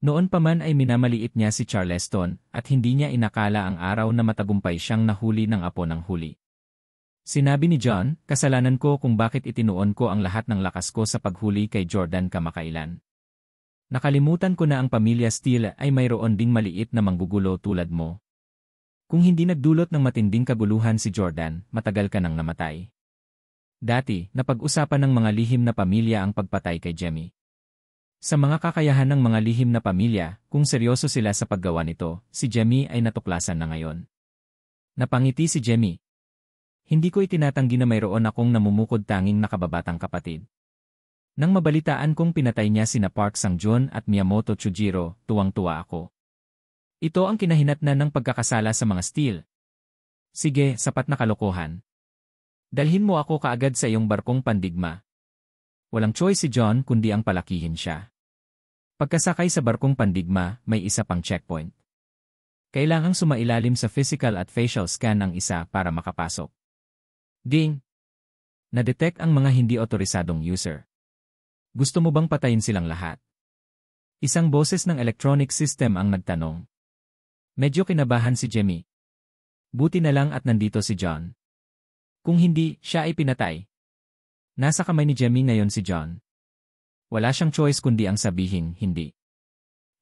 Noon pa man ay minamaliit niya si Charleston at hindi niya inakala ang araw na matagumpay siyang nahuli ng apo ng huli. Sinabi ni John, kasalanan ko kung bakit itinuon ko ang lahat ng lakas ko sa paghuli kay Jordan kamakailan. Nakalimutan ko na ang pamilya Steele ay mayroon ding maliit na manggugulo tulad mo. Kung hindi nagdulot ng matinding kaguluhan si Jordan, matagal ka nang namatay. Dati, napag-usapan ng mga lihim na pamilya ang pagpatay kay Jemmy. Sa mga kakayahan ng mga lihim na pamilya, kung seryoso sila sa paggawa nito, si Jemmy ay natuklasan na ngayon. Napangiti si Jemmy. Hindi ko itinatanggi na mayroon akong namumukod tanging nakababatang kapatid. Nang mabalitaan kong pinatay niya sina Park Sang-joon at Miyamoto Chujiro, tuwang-tuwa ako. Ito ang kinahinatnan ng pagkakasala sa mga Steele. Sige, sapat na kalokohan. Dalhin mo ako kaagad sa iyong barkong pandigma. Walang choice si John kundi ang palakihin siya. Pagkasakay sa barkong pandigma, may isa pang checkpoint. Kailangang sumailalim sa physical at facial scan ang isa para makapasok. Ding! Na-detect ang mga hindi otorisadong user. Gusto mo bang patayin silang lahat? Isang boses ng electronic system ang nagtanong. Medyo kinabahan si Jemmy. Buti na lang at nandito si John. Kung hindi, siya ay pinatay. Nasa kamay ni Jemmy ngayon si John. Wala siyang choice kundi ang sabihin, hindi.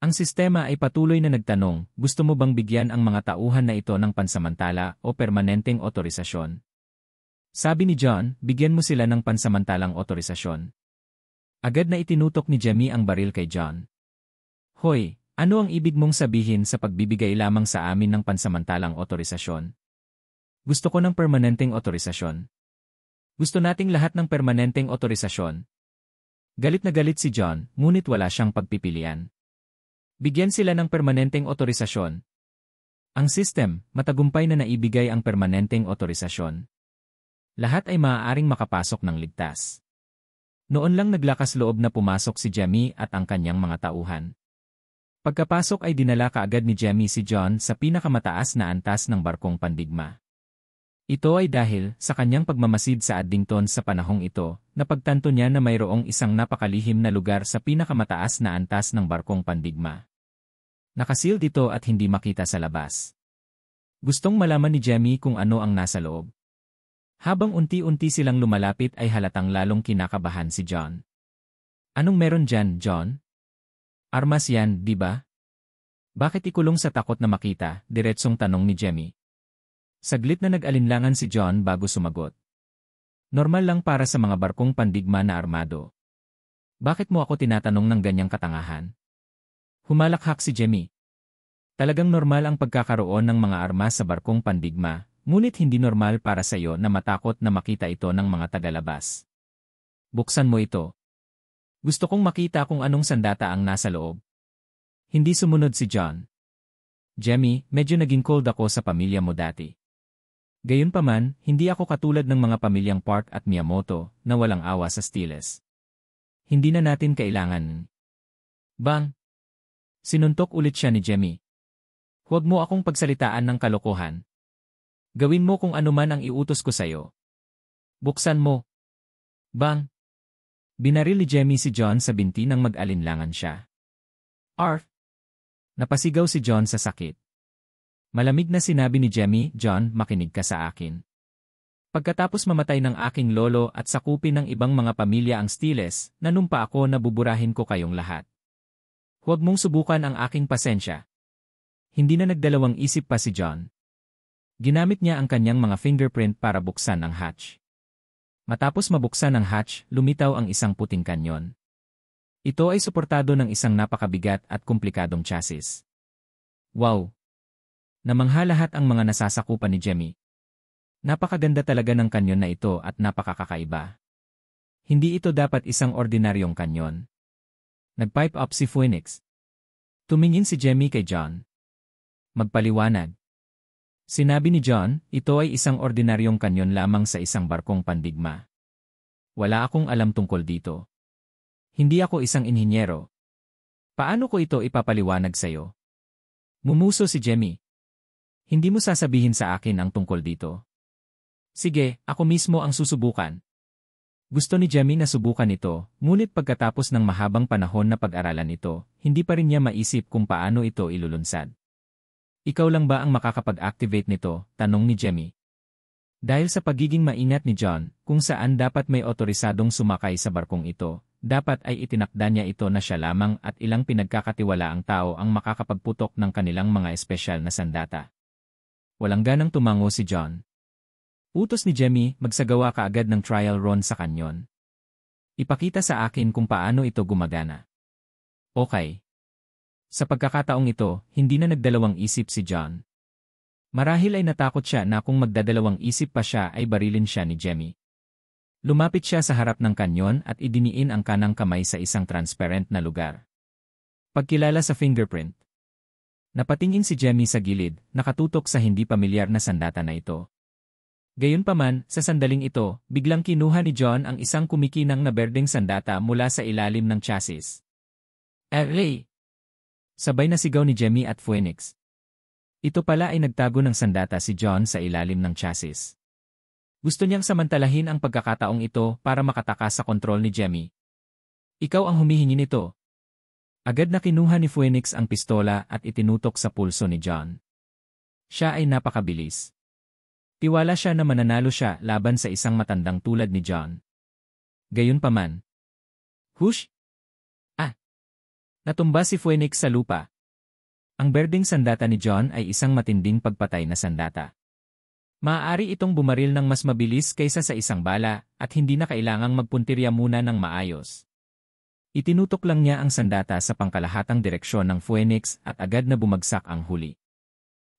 Ang sistema ay patuloy na nagtanong, gusto mo bang bigyan ang mga tauhan na ito ng pansamantala o permanenteng otorisasyon? Sabi ni John, bigyan mo sila ng pansamantalang otorisasyon. Agad na itinutok ni Jemmy ang baril kay John. Hoy, ano ang ibig mong sabihin sa pagbibigay lamang sa amin ng pansamantalang otorisasyon? Gusto ko ng permanenteng otorisasyon. Gusto nating lahat ng permanenteng otorisasyon. Galit na galit si John, ngunit wala siyang pagpipilian. Bigyan sila ng permanenteng otorisasyon. Ang system, matagumpay na naibigay ang permanenteng otorisasyon. Lahat ay maaaring makapasok ng ligtas. Noon lang naglakas loob na pumasok si Jemmy at ang kanyang mga tauhan. Pagkapasok ay dinala kaagad ni Jemmy si John sa pinakamataas na antas ng barkong pandigma. Ito ay dahil sa kanyang pagmamasid sa Addington sa panahong ito, napagtanto niya na mayroong isang napakalihim na lugar sa pinakamataas na antas ng barkong pandigma. Nakasealed ito at hindi makita sa labas. Gustong malaman ni Jemmy kung ano ang nasa loob. Habang unti-unti silang lumalapit ay halatang lalong kinakabahan si John. Anong meron dyan, John? Armas yan, di ba? Bakit ikulong sa takot na makita? Diretsong tanong ni Jemmy. Saglit na nag-alinlangan si John bago sumagot. Normal lang para sa mga barkong pandigma na armado. Bakit mo ako tinatanong ng ganyang katangahan? Humalakhak si Jemmy. Talagang normal ang pagkakaroon ng mga armas sa barkong pandigma, ngunit hindi normal para sa iyo na matakot na makita ito ng mga tagalabas. Buksan mo ito. Gusto kong makita kung anong sandata ang nasa loob. Hindi sumunod si John. Jemmy, medyo naging cold ako sa pamilya mo dati. Gayunpaman, hindi ako katulad ng mga pamilyang Park at Miyamoto na walang awa sa Steeles. Hindi na natin kailangan. Bang! Sinuntok ulit siya ni Jemmy. Huwag mo akong pagsalitaan ng kalokohan. Gawin mo kung ano man ang iutos ko sa'yo. Buksan mo. Bang! Binaril ni Jemmy si John sa binti nang mag-alinlangan siya. Arf! Napasigaw si John sa sakit. Malamig na sinabi ni Jemmy, John, makinig ka sa akin. Pagkatapos mamatay ng aking lolo at sakupin ng ibang mga pamilya ang Steeles, nanumpa ako na buburahin ko kayong lahat. Huwag mong subukan ang aking pasensya. Hindi na nagdalawang isip pa si John. Ginamit niya ang kanyang mga fingerprint para buksan ang hatch. Matapos mabuksan ang hatch, lumitaw ang isang puting kanyon. Ito ay suportado ng isang napakabigat at komplikadong chassis. Wow! Namangha lahat ang mga nasasakupan ni Jemmy. Napakaganda talaga ng kanyon na ito at napakakakaiba. Hindi ito dapat isang ordinaryong kanyon. Nag-pipe up si Phoenix. Tumingin si Jemmy kay John. Magpaliwanag. Sinabi ni John, ito ay isang ordinaryong kanyon lamang sa isang barkong pandigma. Wala akong alam tungkol dito. Hindi ako isang inhinyero. Paano ko ito ipapaliwanag sa'yo? Mumuso si Jemmy. Hindi mo sasabihin sa akin ang tungkol dito. Sige, ako mismo ang susubukan. Gusto ni Jemmy na subukan ito, ngunit pagkatapos ng mahabang panahon na pag-aralan ito, hindi pa rin niya maisip kung paano ito ilulunsad. Ikaw lang ba ang makakapag-activate nito? Tanong ni Jemmy. Dahil sa pagiging maingat ni John, kung saan dapat may otorisadong sumakay sa barkong ito, dapat ay itinakda niya ito na siya lamang at ilang pinagkakatiwalaang tao ang makakapagputok ng kanilang mga espesyal na sandata. Walang ganang tumango si John. Utos ni Jemmy, magsagawa ka agad ng trial run sa kanyon. Ipakita sa akin kung paano ito gumagana. Okay. Sa pagkakataong ito, hindi na nagdalawang isip si John. Marahil ay natakot siya na kung magdadalawang isip pa siya ay barilin siya ni Jemmy. Lumapit siya sa harap ng kanyon at idiniin ang kanang kamay sa isang transparent na lugar. Pagkilala sa fingerprint. Napatingin si Jemmy sa gilid, nakatutok sa hindi pamilyar na sandata na ito. Gayunpaman, sa sandaling ito, biglang kinuha ni John ang isang kumikinang na berdeng sandata mula sa ilalim ng chassis. Array! Sabay na sigaw ni Jemmy at Phoenix. Ito pala ay nagtago ng sandata si John sa ilalim ng chassis. Gusto niyang samantalahin ang pagkakataong ito para makatakas sa kontrol ni Jemmy. Ikaw ang humihingi nito. Agad na kinuha ni Phoenix ang pistola at itinutok sa pulso ni John. Siya ay napakabilis. Tiwala siya na mananalo siya laban sa isang matandang tulad ni John. Gayunpaman. Hush! Natumba si Phoenix sa lupa. Ang berdeng sandata ni John ay isang matinding pagpatay na sandata. Maaari itong bumaril ng mas mabilis kaysa sa isang bala at hindi na kailangang magpuntirya muna ng maayos. Itinutok lang niya ang sandata sa pangkalahatang direksyon ng Phoenix at agad na bumagsak ang huli.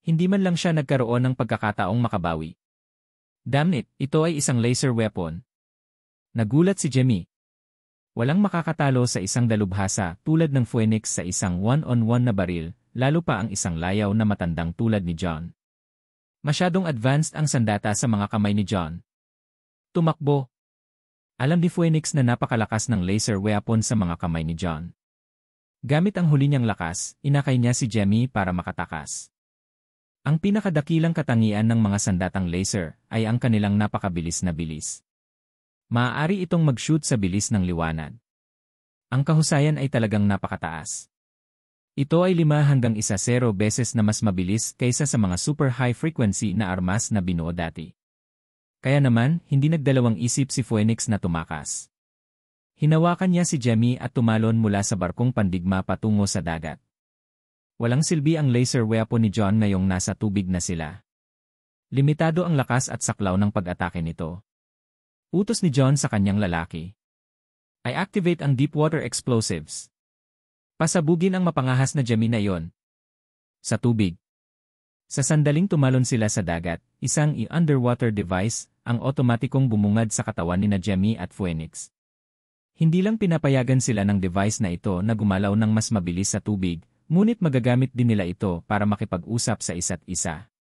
Hindi man lang siya nagkaroon ng pagkakataong makabawi. Damn it, ito ay isang laser weapon. Nagulat si Jemmy. Walang makakatalo sa isang dalubhasa tulad ng Phoenix sa isang one-on-one na baril, lalo pa ang isang layaw na matandang tulad ni John. Masyadong advanced ang sandata sa mga kamay ni John. Tumakbo. Alam ni Phoenix na napakalakas ng laser weapon sa mga kamay ni John. Gamit ang huli niyang lakas, inakay niya si Jemmy para makatakas. Ang pinakadakilang katangian ng mga sandatang laser ay ang kanilang napakabilis na bilis. Maaari itong mag-shoot sa bilis ng liwanag. Ang kahusayan ay talagang napakataas. Ito ay 5 hanggang 10 beses na mas mabilis kaysa sa mga super high frequency na armas na binuo dati. Kaya naman, hindi nagdalawang isip si Phoenix na tumakas. Hinawakan niya si Jemmy at tumalon mula sa barkong pandigma patungo sa dagat. Walang silbi ang laser weapon ni John ngayong nasa tubig na sila. Limitado ang lakas at saklaw ng pag-atake nito. Utos ni John sa kanyang lalaki. I activate ang deep water explosives. Pasabugin ang mapangahas na Jemmy na iyon. Sa tubig. Sa sandaling tumalon sila sa dagat, isang underwater device ang otomatikong bumungad sa katawan ni Jemmy at Phoenix. Hindi lang pinapayagan sila ng device na ito na gumalaw ng mas mabilis sa tubig, ngunit magagamit din nila ito para makipag-usap sa isa't isa.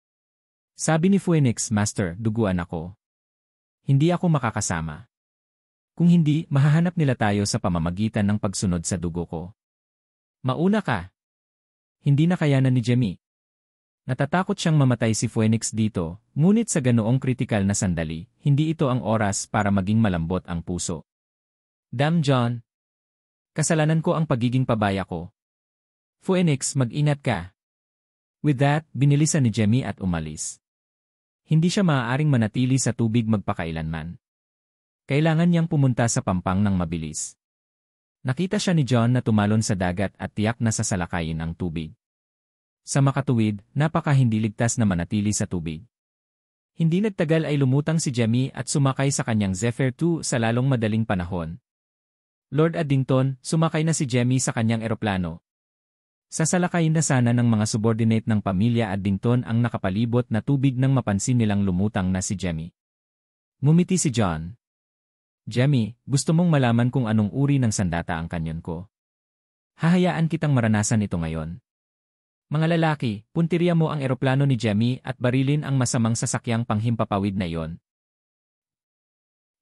Sabi ni Phoenix, Master, duguan ako. Hindi ako makakasama. Kung hindi, mahahanap nila tayo sa pamamagitan ng pagsunod sa dugo ko. Mauna ka. Hindi na kayanan ni Jemmy. Natatakot siyang mamatay si Phoenix dito, ngunit sa ganoong kritikal na sandali, hindi ito ang oras para maging malambot ang puso. Damn John. Kasalanan ko ang pagiging pabaya ko. Phoenix, mag-ingat ka. With that, binilisan ni Jemmy at umalis. Hindi siya maaaring manatili sa tubig magpakailanman. Kailangan niyang pumunta sa pampang ng mabilis. Nakita siya ni John na tumalon sa dagat at tiyak na sasalakayin ang tubig. Sa makatuwid, napaka hindi ligtas na manatili sa tubig. Hindi nagtagal ay lumutang si Jemmy at sumakay sa kanyang Zephyr 2 sa lalong madaling panahon. Lord Addington, sumakay na si Jemmy sa kanyang eroplano. Sasalakayin na sana ng mga subordinate ng pamilya Addington ang nakapalibot na tubig nang mapansin nilang lumutang na si Jemmy. Ngumiti si John. Jemmy, gusto mong malaman kung anong uri ng sandata ang kanyon ko? Hahayaan kitang maranasan ito ngayon. Mga lalaki, puntirya mo ang eroplano ni Jemmy at barilin ang masamang sasakyang panghimpapawid na iyon.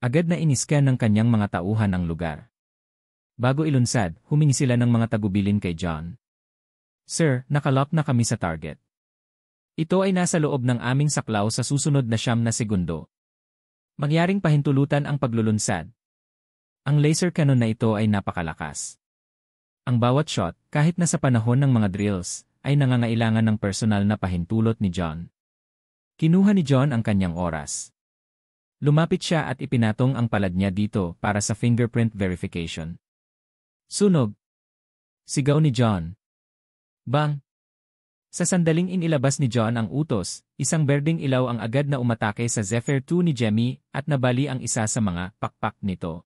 Agad na iniskan ng kanyang mga tauhan ang lugar. Bago ilunsad, humingi sila ng mga tagubilin kay John. Sir, nakalock na kami sa target. Ito ay nasa loob ng aming saklaw sa susunod na 9 na segundo. Mangyaring pahintulutan ang paglulunsad. Ang laser cannon na ito ay napakalakas. Ang bawat shot, kahit na sa panahon ng mga drills, ay nangangailangan ng personal na pahintulot ni John. Kinuha ni John ang kanyang oras. Lumapit siya at ipinatong ang palad niya dito para sa fingerprint verification. Sunog! Sigaw ni John. Bang! Sa sandaling inilabas ni John ang utos, isang berdeng ilaw ang agad na umatake sa Zephyr 2 ni Jemmy at nabali ang isa sa mga pakpak nito.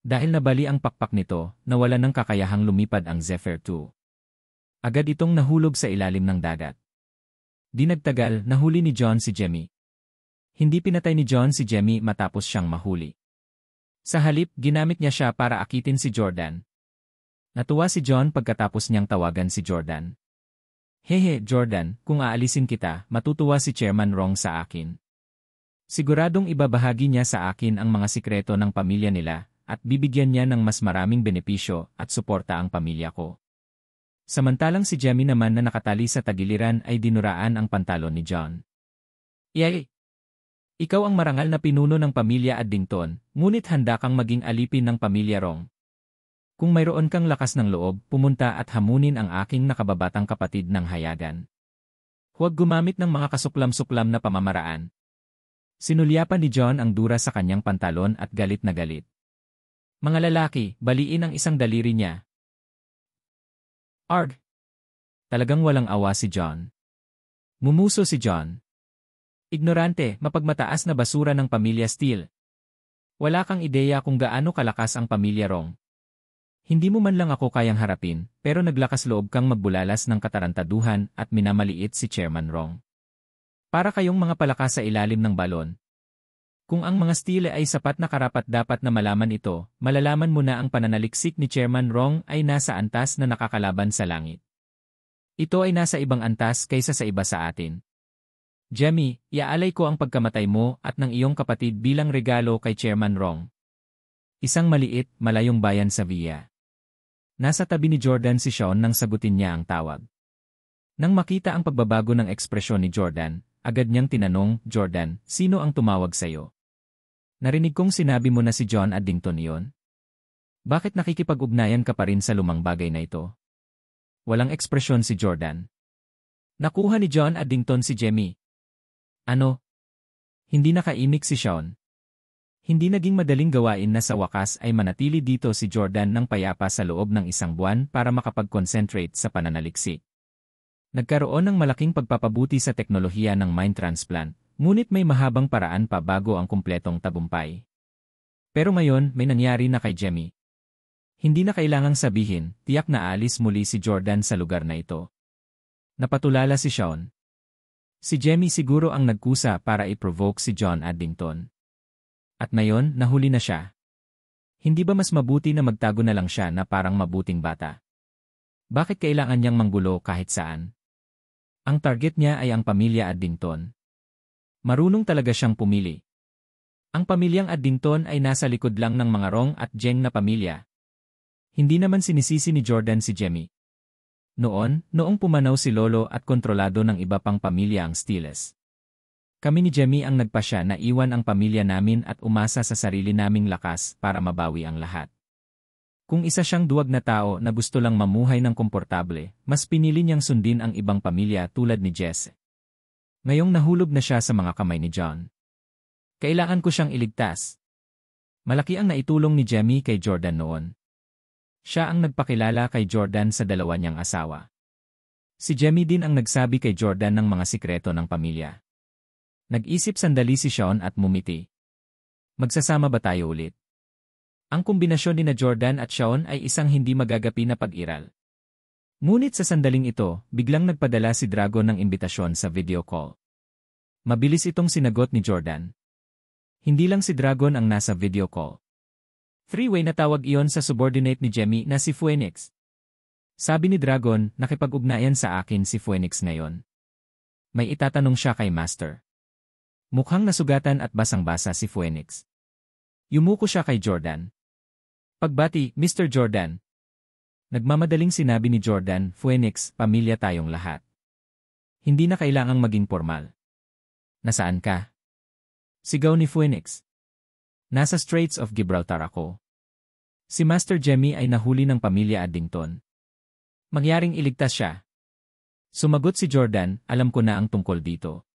Dahil nabali ang pakpak nito, nawalan ng kakayahang lumipad ang Zephyr 2. Agad itong nahulog sa ilalim ng dagat. Di nagtagal, nahuli ni John si Jemmy. Hindi pinatay ni John si Jemmy matapos siyang mahuli. Sa halip, ginamit niya siya para akitin si Jordan. Natuwa si John pagkatapos niyang tawagan si Jordan. Hehe, Jordan, kung aalisin kita, matutuwa si Chairman Rong sa akin. Siguradong ibabahagi niya sa akin ang mga sikreto ng pamilya nila at bibigyan niya ng mas maraming benepisyo at suporta ang pamilya ko. Samantalang si Jemmy naman na nakatali sa tagiliran ay dinuraan ang pantalon ni John. Iyay! Ikaw ang marangal na pinuno ng pamilya Addington, ngunit handa kang maging alipin ng pamilya Rong. Kung mayroon kang lakas ng loob, pumunta at hamunin ang aking nakababatang kapatid ng hayagan. Huwag gumamit ng mga kasuklam-suklam na pamamaraan. Sinulyapan ni John ang dura sa kanyang pantalon at galit na galit. Mga lalaki, baliin ang isang daliri niya. Arg! Talagang walang awa si John. Mumuso si John. Ignorante, mapagmataas na basura ng pamilya Steele. Wala kang ideya kung gaano kalakas ang pamilya Rong. Hindi mo man lang ako kayang harapin, pero naglakas loob kang magbulalas ng katarantaduhan at minamaliit si Chairman Rong. Para kayong mga palaka sa ilalim ng balon. Kung ang mga Steele ay sapat na karapat-dapat na malaman ito, malalaman mo na ang pananaliksik ni Chairman Rong ay nasa antas na nakakalaban sa langit. Ito ay nasa ibang antas kaysa sa iba sa atin. Jemmy, iaalay ko ang pagkamatay mo at ng iyong kapatid bilang regalo kay Chairman Rong. Isang maliit, malayong bayan sa Villa. Nasa tabi ni Jordan si Sean nang sagutin niya ang tawag. Nang makita ang pagbabago ng ekspresyon ni Jordan, agad niyang tinanong, Jordan, sino ang tumawag sa'yo? Narinig kong sinabi mo na si John Addington iyon. Bakit nakikipag-ugnayan ka pa rin sa lumang bagay na ito? Walang ekspresyon si Jordan. Nakuha ni John Addington si Jemmy. Ano? Hindi nakaimik si Sean. Hindi naging madaling gawain na sa wakas ay manatili dito si Jordan ng payapa sa loob ng isang buwan para makapag-concentrate sa pananaliksik. Nagkaroon ng malaking pagpapabuti sa teknolohiya ng mind transplant, ngunit may mahabang paraan pa bago ang kumpletong tagumpay. Pero ngayon may nangyari na kay Jemmy. Hindi na kailangang sabihin, tiyak na aalis muli si Jordan sa lugar na ito. Napatulala si Sean. Si Jemmy siguro ang nagkusa para i-provoke si John Addington. At ngayon, nahuli na siya. Hindi ba mas mabuti na magtago na lang siya na parang mabuting bata? Bakit kailangan niyang manggulo kahit saan? Ang target niya ay ang pamilya Addington. Marunong talaga siyang pumili. Ang pamilyang Addington ay nasa likod lang ng mga Rong at Jeng na pamilya. Hindi naman sinisisi ni Jordan si Jemmy. Noong pumanaw si Lolo at kontrolado ng iba pang pamilya ang Stiles. Kami ni Jemmy ang nagpasya na iwan ang pamilya namin at umasa sa sarili naming lakas para mabawi ang lahat. Kung isa siyang duwag na tao na gusto lang mamuhay ng komportable, mas pinili niyang sundin ang ibang pamilya tulad ni Jess. Ngayong nahulog na siya sa mga kamay ni John. Kailangan ko siyang iligtas. Malaki ang naitulong ni Jemmy kay Jordan noon. Siya ang nagpakilala kay Jordan sa dalawa niyang asawa. Si Jemmy din ang nagsabi kay Jordan ng mga sikreto ng pamilya. Nag-isip sandali si Sean at mumiti. Magsasama ba tayo ulit? Ang kombinasyon ni Jordan at Sean ay isang hindi magagapi na pag-iral. Ngunit sa sandaling ito, biglang nagpadala si Dragon ng imbitasyon sa video call. Mabilis itong sinagot ni Jordan. Hindi lang si Dragon ang nasa video call. Three-way na tawag iyon sa subordinate ni Jemmy na si Phoenix. Sabi ni Dragon, nakipag-ugnayan sa akin si Phoenix ngayon. May itatanong siya kay Master. Mukhang nasugatan at basang-basa si Phoenix. Yumuko siya kay Jordan. Pagbati, Mr. Jordan. Nagmamadaling sinabi ni Jordan, Phoenix, pamilya tayong lahat. Hindi na kailangang maging formal. Nasaan ka? Sigaw ni Phoenix. Nasa Straits of Gibraltar ako. Si Master Jemmy ay nahuli ng pamilya Addington. Mangyaring iligtas siya. Sumagot si Jordan, alam ko na ang tungkol dito.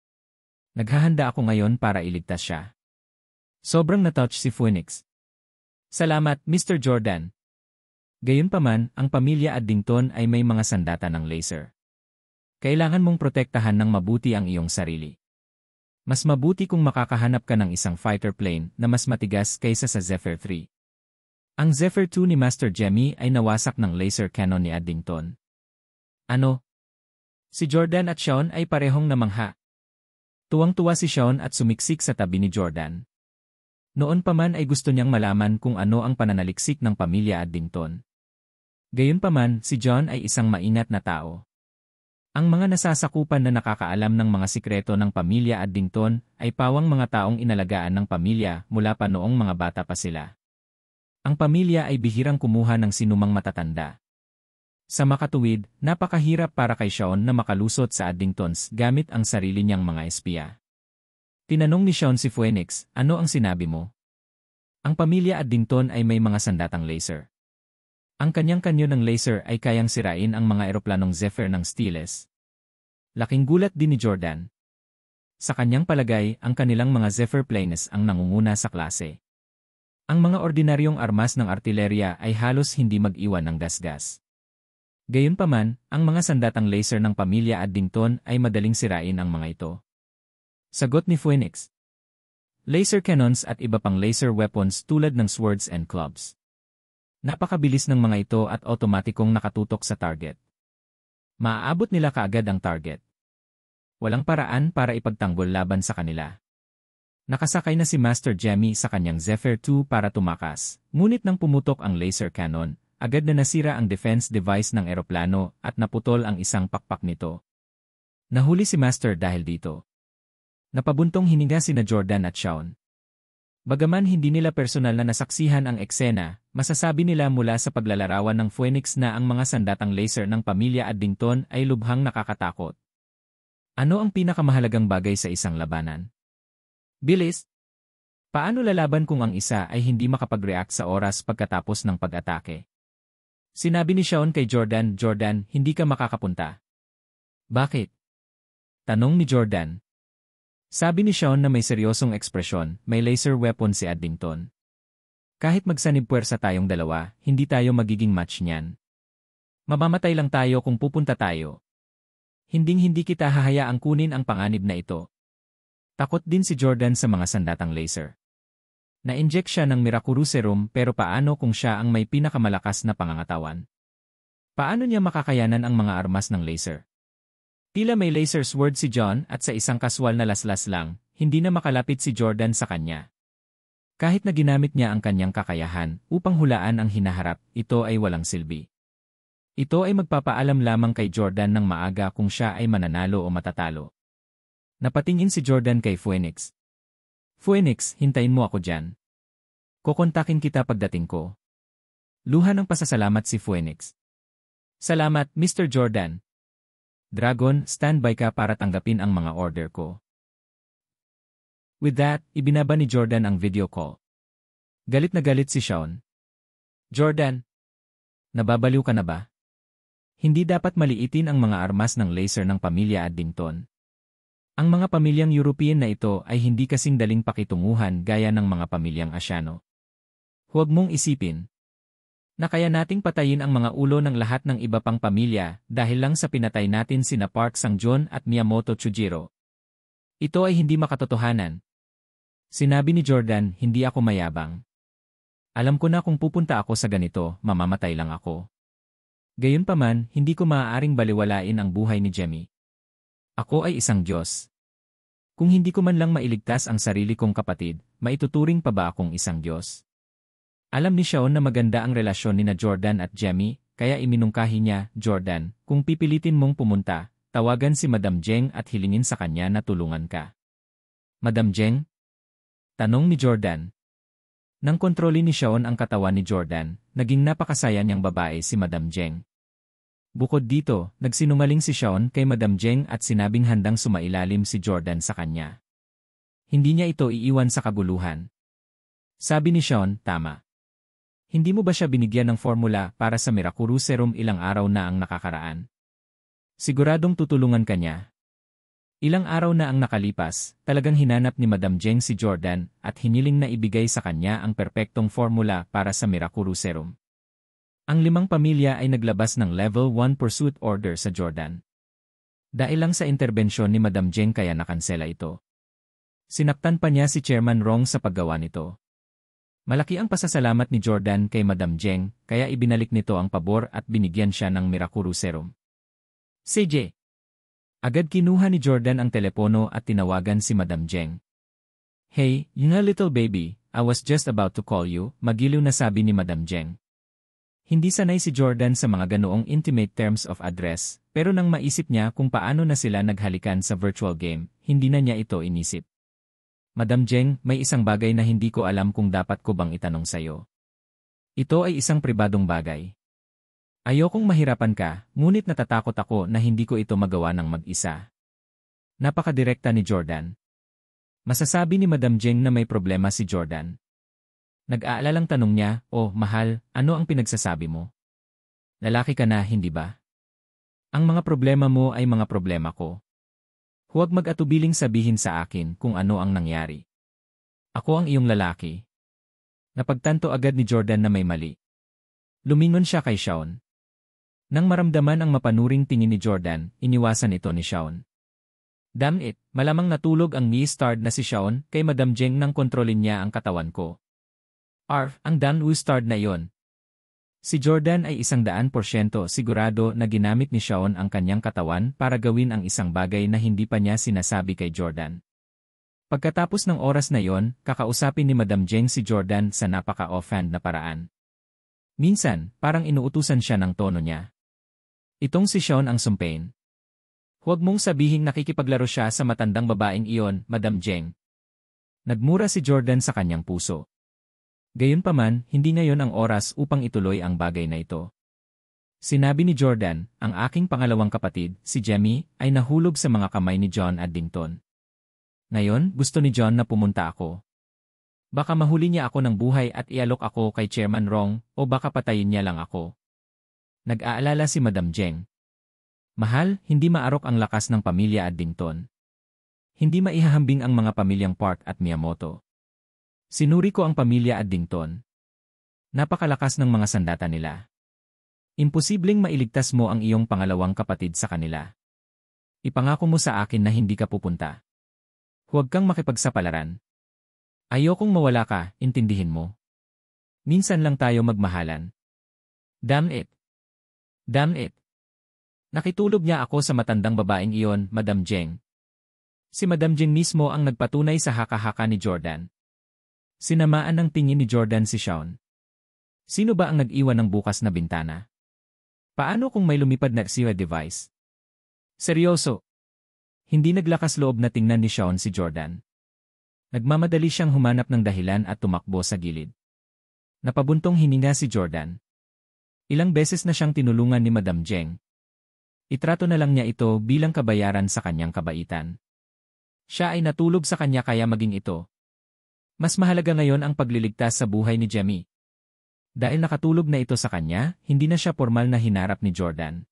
Naghahanda ako ngayon para iligtas siya. Sobrang na-touch si Phoenix. Salamat, Mr. Jordan. Gayunpaman, ang pamilya Addington ay may mga sandata ng laser. Kailangan mong protektahan ng mabuti ang iyong sarili. Mas mabuti kung makakahanap ka ng isang fighter plane na mas matigas kaysa sa Zephyr 3. Ang Zephyr 2 ni Master Jemmy ay nawasak ng laser cannon ni Addington. Ano? Si Jordan at Sean ay parehong namangha. Tuwang-tuwa si Sean at sumiksik sa tabi ni Jordan. Noon pa man ay gusto niyang malaman kung ano ang pananaliksik ng pamilya Addington. Gayunpaman, si John ay isang maingat na tao. Ang mga nasasakupan na nakakaalam ng mga sikreto ng pamilya Addington ay pawang mga taong inalagaan ng pamilya mula pa noong mga bata pa sila. Ang pamilya ay bihirang kumuha ng sinumang matatanda. Sa makatuwid, napakahirap para kay Sean na makalusot sa Addingtons gamit ang sarili niyang mga espiya. Tinanong ni Sean si Phoenix, ano ang sinabi mo? Ang pamilya Addington ay may mga sandatang laser. Ang kanyang kanyo ng laser ay kayang sirain ang mga eroplanong Zephyr ng Stiles. Laking gulat din ni Jordan. Sa kanyang palagay, ang kanilang mga Zephyr planes ang nangunguna sa klase. Ang mga ordinaryong armas ng artilerya ay halos hindi mag-iwan ng gasgas. Gayunpaman, ang mga sandatang laser ng pamilya Addington ay madaling sirain ang mga ito. Sagot ni Phoenix. Laser cannons at iba pang laser weapons tulad ng swords and clubs. Napakabilis ng mga ito at otomatikong nakatutok sa target. Maaabot nila kaagad ang target. Walang paraan para ipagtanggol laban sa kanila. Nakasakay na si Master Jemmy sa kanyang Zephyr 2 para tumakas, ngunit nang pumutok ang laser cannon, agad na nasira ang defense device ng eroplano at naputol ang isang pakpak nito. Nahuli si Master dahil dito. Napabuntong hininga sina Jordan at Sean. Bagaman hindi nila personal na nasaksihan ang eksena, masasabi nila mula sa paglalarawan ng Phoenix na ang mga sandatang laser ng pamilya Addington ay lubhang nakakatakot. Ano ang pinakamahalagang bagay sa isang labanan? Bilis. Paano lalaban kung ang isa ay hindi makapag-react sa oras pagkatapos ng pag-atake? Sinabi ni Shawn kay Jordan, "Jordan, hindi ka makakapunta." "Bakit?" tanong ni Jordan. Sabi ni Shawn na may seryosong ekspresyon, may laser weapon si Addington. "Kahit magsanib puwersa tayong dalawa, hindi tayo magiging match niyan. Mamamatay lang tayo kung pupunta tayo. Hinding-hindi kita hahayaang kunin ang panganib na ito." Takot din si Jordan sa mga sandatang laser. Na-inject siya ng Mirakuru Serum pero paano kung siya ang may pinakamalakas na pangangatawan? Paano niya makakayanan ang mga armas ng laser? Tila may laser sword si John at sa isang kaswal na laslas lang, hindi na makalapit si Jordan sa kanya. Kahit na ginamit niya ang kanyang kakayahan upang hulaan ang hinaharap, ito ay walang silbi. Ito ay magpapaalam lamang kay Jordan ng maaga kung siya ay mananalo o matatalo. Napatingin si Jordan kay Phoenix. "Phoenix, hintayin mo ako dyan. Kukontakin kita pagdating ko." Luha ng pasasalamat si Phoenix. "Salamat, Mr. Jordan. Dragon, standby ka para tanggapin ang mga order ko." With that, ibinaba ni Jordan ang video call. Galit na galit si Shawn. "Jordan, nababaliw ka na ba? Hindi dapat maliitin ang mga armas ng laser ng pamilya Addington. Ang mga pamilyang European na ito ay hindi kasing daling pakitunguhan gaya ng mga pamilyang Asyano. Huwag mong isipin na kaya nating patayin ang mga ulo ng lahat ng iba pang pamilya dahil lang sa pinatay natin sina Park Sang-joon at Miyamoto Chujiro. Ito ay hindi makatotohanan." Sinabi ni Jordan, "Hindi ako mayabang. Alam ko na kung pupunta ako sa ganito, mamamatay lang ako. Gayunpaman, hindi ko maaaring baliwalain ang buhay ni Jemmy. Ako ay isang Diyos. Kung hindi ko man lang mailigtas ang sarili kong kapatid, maituturing pa ba akong isang Diyos?" Alam ni Shawn na maganda ang relasyon ni na Jordan at Jemmy, kaya iminungkahi niya, "Jordan, kung pipilitin mong pumunta, tawagan si Madam Jeng at hilingin sa kanya na tulungan ka." "Madam Jeng?" tanong ni Jordan. Nang kontrolin ni Shawn ang katawan ni Jordan, naging napakasaya niyang babae si Madam Jeng. Bukod dito, nagsinungaling si Shawn kay Madam Jeng at sinabing handang sumailalim si Jordan sa kanya. Hindi niya ito iiwan sa kaguluhan. Sabi ni Shawn, "Tama. Hindi mo ba siya binigyan ng formula para sa Mirakuru Serum ilang araw na ang nakakaraan? Siguradong tutulungan ka niya." Ilang araw na ang nakalipas, talagang hinanap ni Madam Jeng si Jordan at hiniling na ibigay sa kanya ang perpektong formula para sa Mirakuru Serum. Ang 5 pamilya ay naglabas ng Level 1 pursuit order sa Jordan. Dahil lang sa interbensyon ni Madam Jeng kaya nakansela ito. Sinaktan pa niya si Chairman Rong sa paggawa nito. Malaki ang pasasalamat ni Jordan kay Madam Jeng, kaya ibinalik nito ang pabor at binigyan siya ng Mirakuru Serum. CJ. Agad kinuha ni Jordan ang telepono at tinawagan si Madam Jeng. "Hey, you know little baby, I was just about to call you," magiliw na sabi ni Madam Jeng. Hindi sanay si Jordan sa mga ganoong intimate terms of address, pero nang maisip niya kung paano na sila naghalikan sa virtual game, hindi na niya ito inisip. "Madam Jeng, may isang bagay na hindi ko alam kung dapat ko bang itanong sa'yo. Ito ay isang pribadong bagay. Ayokong mahirapan ka, ngunit natatakot ako na hindi ko ito magawa ng mag-isa." Napakadirekta ni Jordan. Masasabi ni Madam Jeng na may problema si Jordan. Nag-aalalang tanong niya, "Oh, mahal, ano ang pinagsasabi mo? Lalaki ka na, hindi ba? Ang mga problema mo ay mga problema ko. Huwag mag-atubiling sabihin sa akin kung ano ang nangyari. Ako ang iyong lalaki." Napagtanto agad ni Jordan na may mali. Lumingon siya kay Shawn. Nang maramdaman ang mapanuring tingin ni Jordan, iniwasan ito ni Shawn. Damn it, malamang natulog ang knee-starred na si Shawn kay Madam Jeng nang kontrolin niya ang katawan ko. Arf, ang Dan-Wu-starred na iyon. Si Jordan ay 100% sigurado na ginamit ni Shawn ang kanyang katawan para gawin ang isang bagay na hindi pa niya sinasabi kay Jordan. Pagkatapos ng oras na iyon, kakausapin ni Madam Jeng si Jordan sa napaka-offhand na paraan. Minsan, parang inuutusan siya ng tono niya. Itong si Shawn ang sumpain. "Huwag mong sabihing nakikipaglaro siya sa matandang babaeng iyon, Madam Jeng. Nagmura si Jordan sa kanyang puso. Gayunpaman, hindi ngayon ang oras upang ituloy ang bagay na ito. Sinabi ni Jordan, ang aking pangalawang kapatid, si Jemmy, ay nahulog sa mga kamay ni John Addington. Ngayon, gusto ni John na pumunta ako. Baka mahuli niya ako ng buhay at ialok ako kay Chairman Rong, o baka patayin niya lang ako. Nag-aalala si Madam Jeng. Mahal, hindi maarok ang lakas ng pamilya Addington. Hindi maihahambing ang mga pamilyang Park at Miyamoto. Sinuri ko ang pamilya Addington. Napakalakas ng mga sandata nila. Imposibleng mailigtas mo ang iyong pangalawang kapatid sa kanila. Ipangako mo sa akin na hindi ka pupunta. Huwag kang makipagsapalaran. Ayokong mawala ka, intindihin mo. Minsan lang tayo magmahalan. Damn it. Damn it. Nakitulog niya ako sa matandang babaeng iyon, Madam Jeng. Si Madam Jeng mismo ang nagpatunay sa haka-haka ni Jordan. Sinamaan ng tingin ni Jordan si Shaun. Sino ba ang nag-iwan ng bukas na bintana? Paano kung may lumipad na XUA device? Seryoso. Hindi naglakas loob na tingnan ni Shaun si Jordan. Nagmamadali siyang humanap ng dahilan at tumakbo sa gilid. Napabuntong hininga si Jordan. Ilang beses na siyang tinulungan ni Madam Jeng. Itrato na lang niya ito bilang kabayaran sa kanyang kabaitan. Siya ay natulog sa kanya kaya maging ito. Mas mahalaga ngayon ang pagliligtas sa buhay ni Jemmy. Dahil nakatulog na ito sa kanya, hindi na siya formal na hinarap ni Jordan.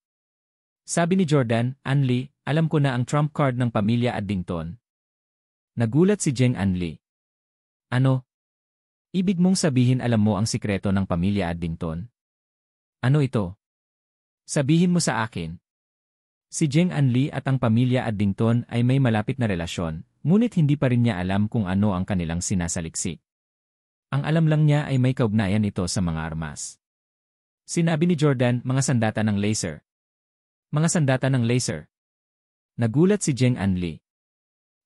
Sabi ni Jordan, Anli, alam ko na ang trump card ng pamilya Addington. Nagulat si Jeng Anli. Ano? Ibig mong sabihin alam mo ang sikreto ng pamilya Addington? Ano ito? Sabihin mo sa akin. Si Jeng Anli at ang pamilya Addington ay may malapit na relasyon, ngunit hindi pa rin niya alam kung ano ang kanilang sinasaliksik. Ang alam lang niya ay may kaugnayan ito sa mga armas. Sinabi ni Jordan, mga sandata ng laser. Mga sandata ng laser. Nagulat si Jeng Anli.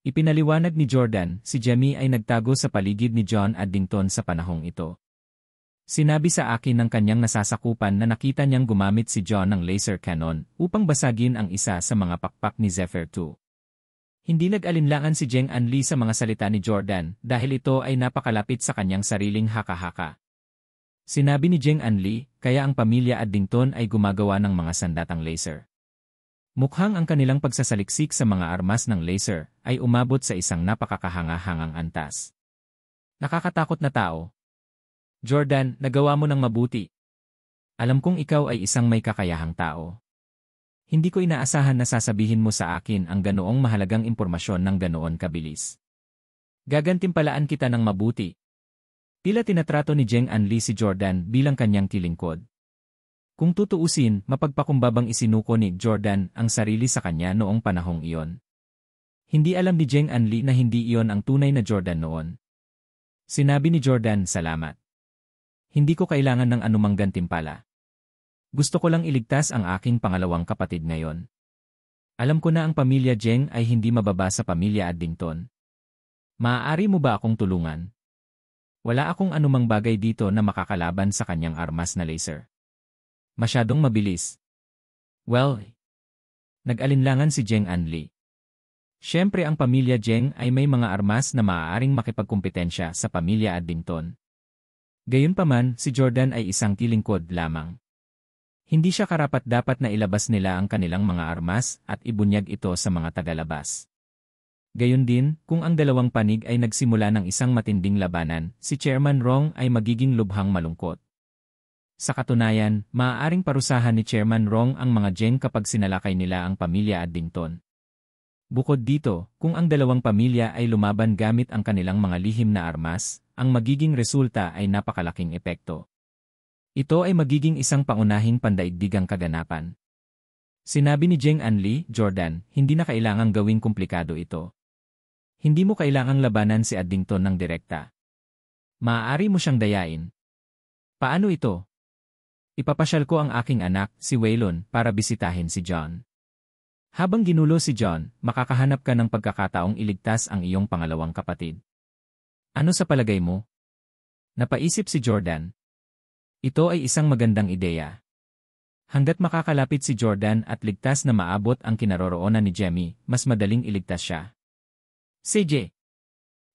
Ipinaliwanag ni Jordan, si Jemmy ay nagtago sa paligid ni John Addington sa panahong ito. Sinabi sa akin ng kanyang nasasakupan na nakita niyang gumamit si John ng laser cannon upang basagin ang isa sa mga pakpak ni Zephyr 2. Hindi nag-alinlangan si Jeng Anli sa mga salita ni Jordan dahil ito ay napakalapit sa kanyang sariling haka-haka. Sinabi ni Jeng Anli, kaya ang pamilya Addington ay gumagawa ng mga sandatang laser. Mukhang ang kanilang pagsasaliksik sa mga armas ng laser ay umabot sa isang napakakahanga-hangang antas. Nakakatakot na tao. Jordan, nagawa mo ng mabuti. Alam kong ikaw ay isang may kakayahang tao. Hindi ko inaasahan na sasabihin mo sa akin ang ganoong mahalagang impormasyon ng ganoon kabilis. Gagantimpalaan kita ng mabuti. Tila tinatrato ni Jeng Anli si Jordan bilang kanyang kilingkod. Kung tutuusin, mapagpakumbabang isinuko ni Jordan ang sarili sa kanya noong panahong iyon. Hindi alam ni Jeng Anli na hindi iyon ang tunay na Jordan noon. Sinabi ni Jordan, salamat. Hindi ko kailangan ng anumang gantimpala. Gusto ko lang iligtas ang aking pangalawang kapatid ngayon. Alam ko na ang pamilya Jeng ay hindi mababa sa pamilya Addington. Maaari mo ba akong tulungan? Wala akong anumang bagay dito na makakalaban sa kanyang armas na laser. Masyadong mabilis. Well, nag-alinlangan si Jeng Anli. Siyempre ang pamilya Jeng ay may mga armas na maaaring makipagkumpetensya sa pamilya Addington. Gayunpaman, si Jordan ay isang kilingkod lamang. Hindi siya karapat-dapat na ilabas nila ang kanilang mga armas at ibunyag ito sa mga tagalabas. Gayon din, kung ang dalawang panig ay nagsimula ng isang matinding labanan, si Chairman Rong ay magiging lubhang malungkot. Sa katunayan, maaaring parusahan ni Chairman Rong ang mga Jeng kapag sinalakay nila ang pamilya Addington. Bukod dito, kung ang dalawang pamilya ay lumaban gamit ang kanilang mga lihim na armas, ang magiging resulta ay napakalaking epekto. Ito ay magiging isang pangunahing pandaigdigang kaganapan. Sinabi ni Jeng Anli, Jordan, hindi na kailangang gawing komplikado ito. Hindi mo kailangang labanan si Addington ng direkta. Maaari mo siyang dayain. Paano ito? Ipapasyal ko ang aking anak, si Waylon, para bisitahin si John. Habang ginulo si John, makakahanap ka ng pagkakataong iligtas ang iyong pangalawang kapatid. Ano sa palagay mo? Napaisip si Jordan. Ito ay isang magandang ideya. Hanggat makakalapit si Jordan at ligtas na maabot ang kinaroroonan ni Jemmy, mas madaling iligtas siya. CJ.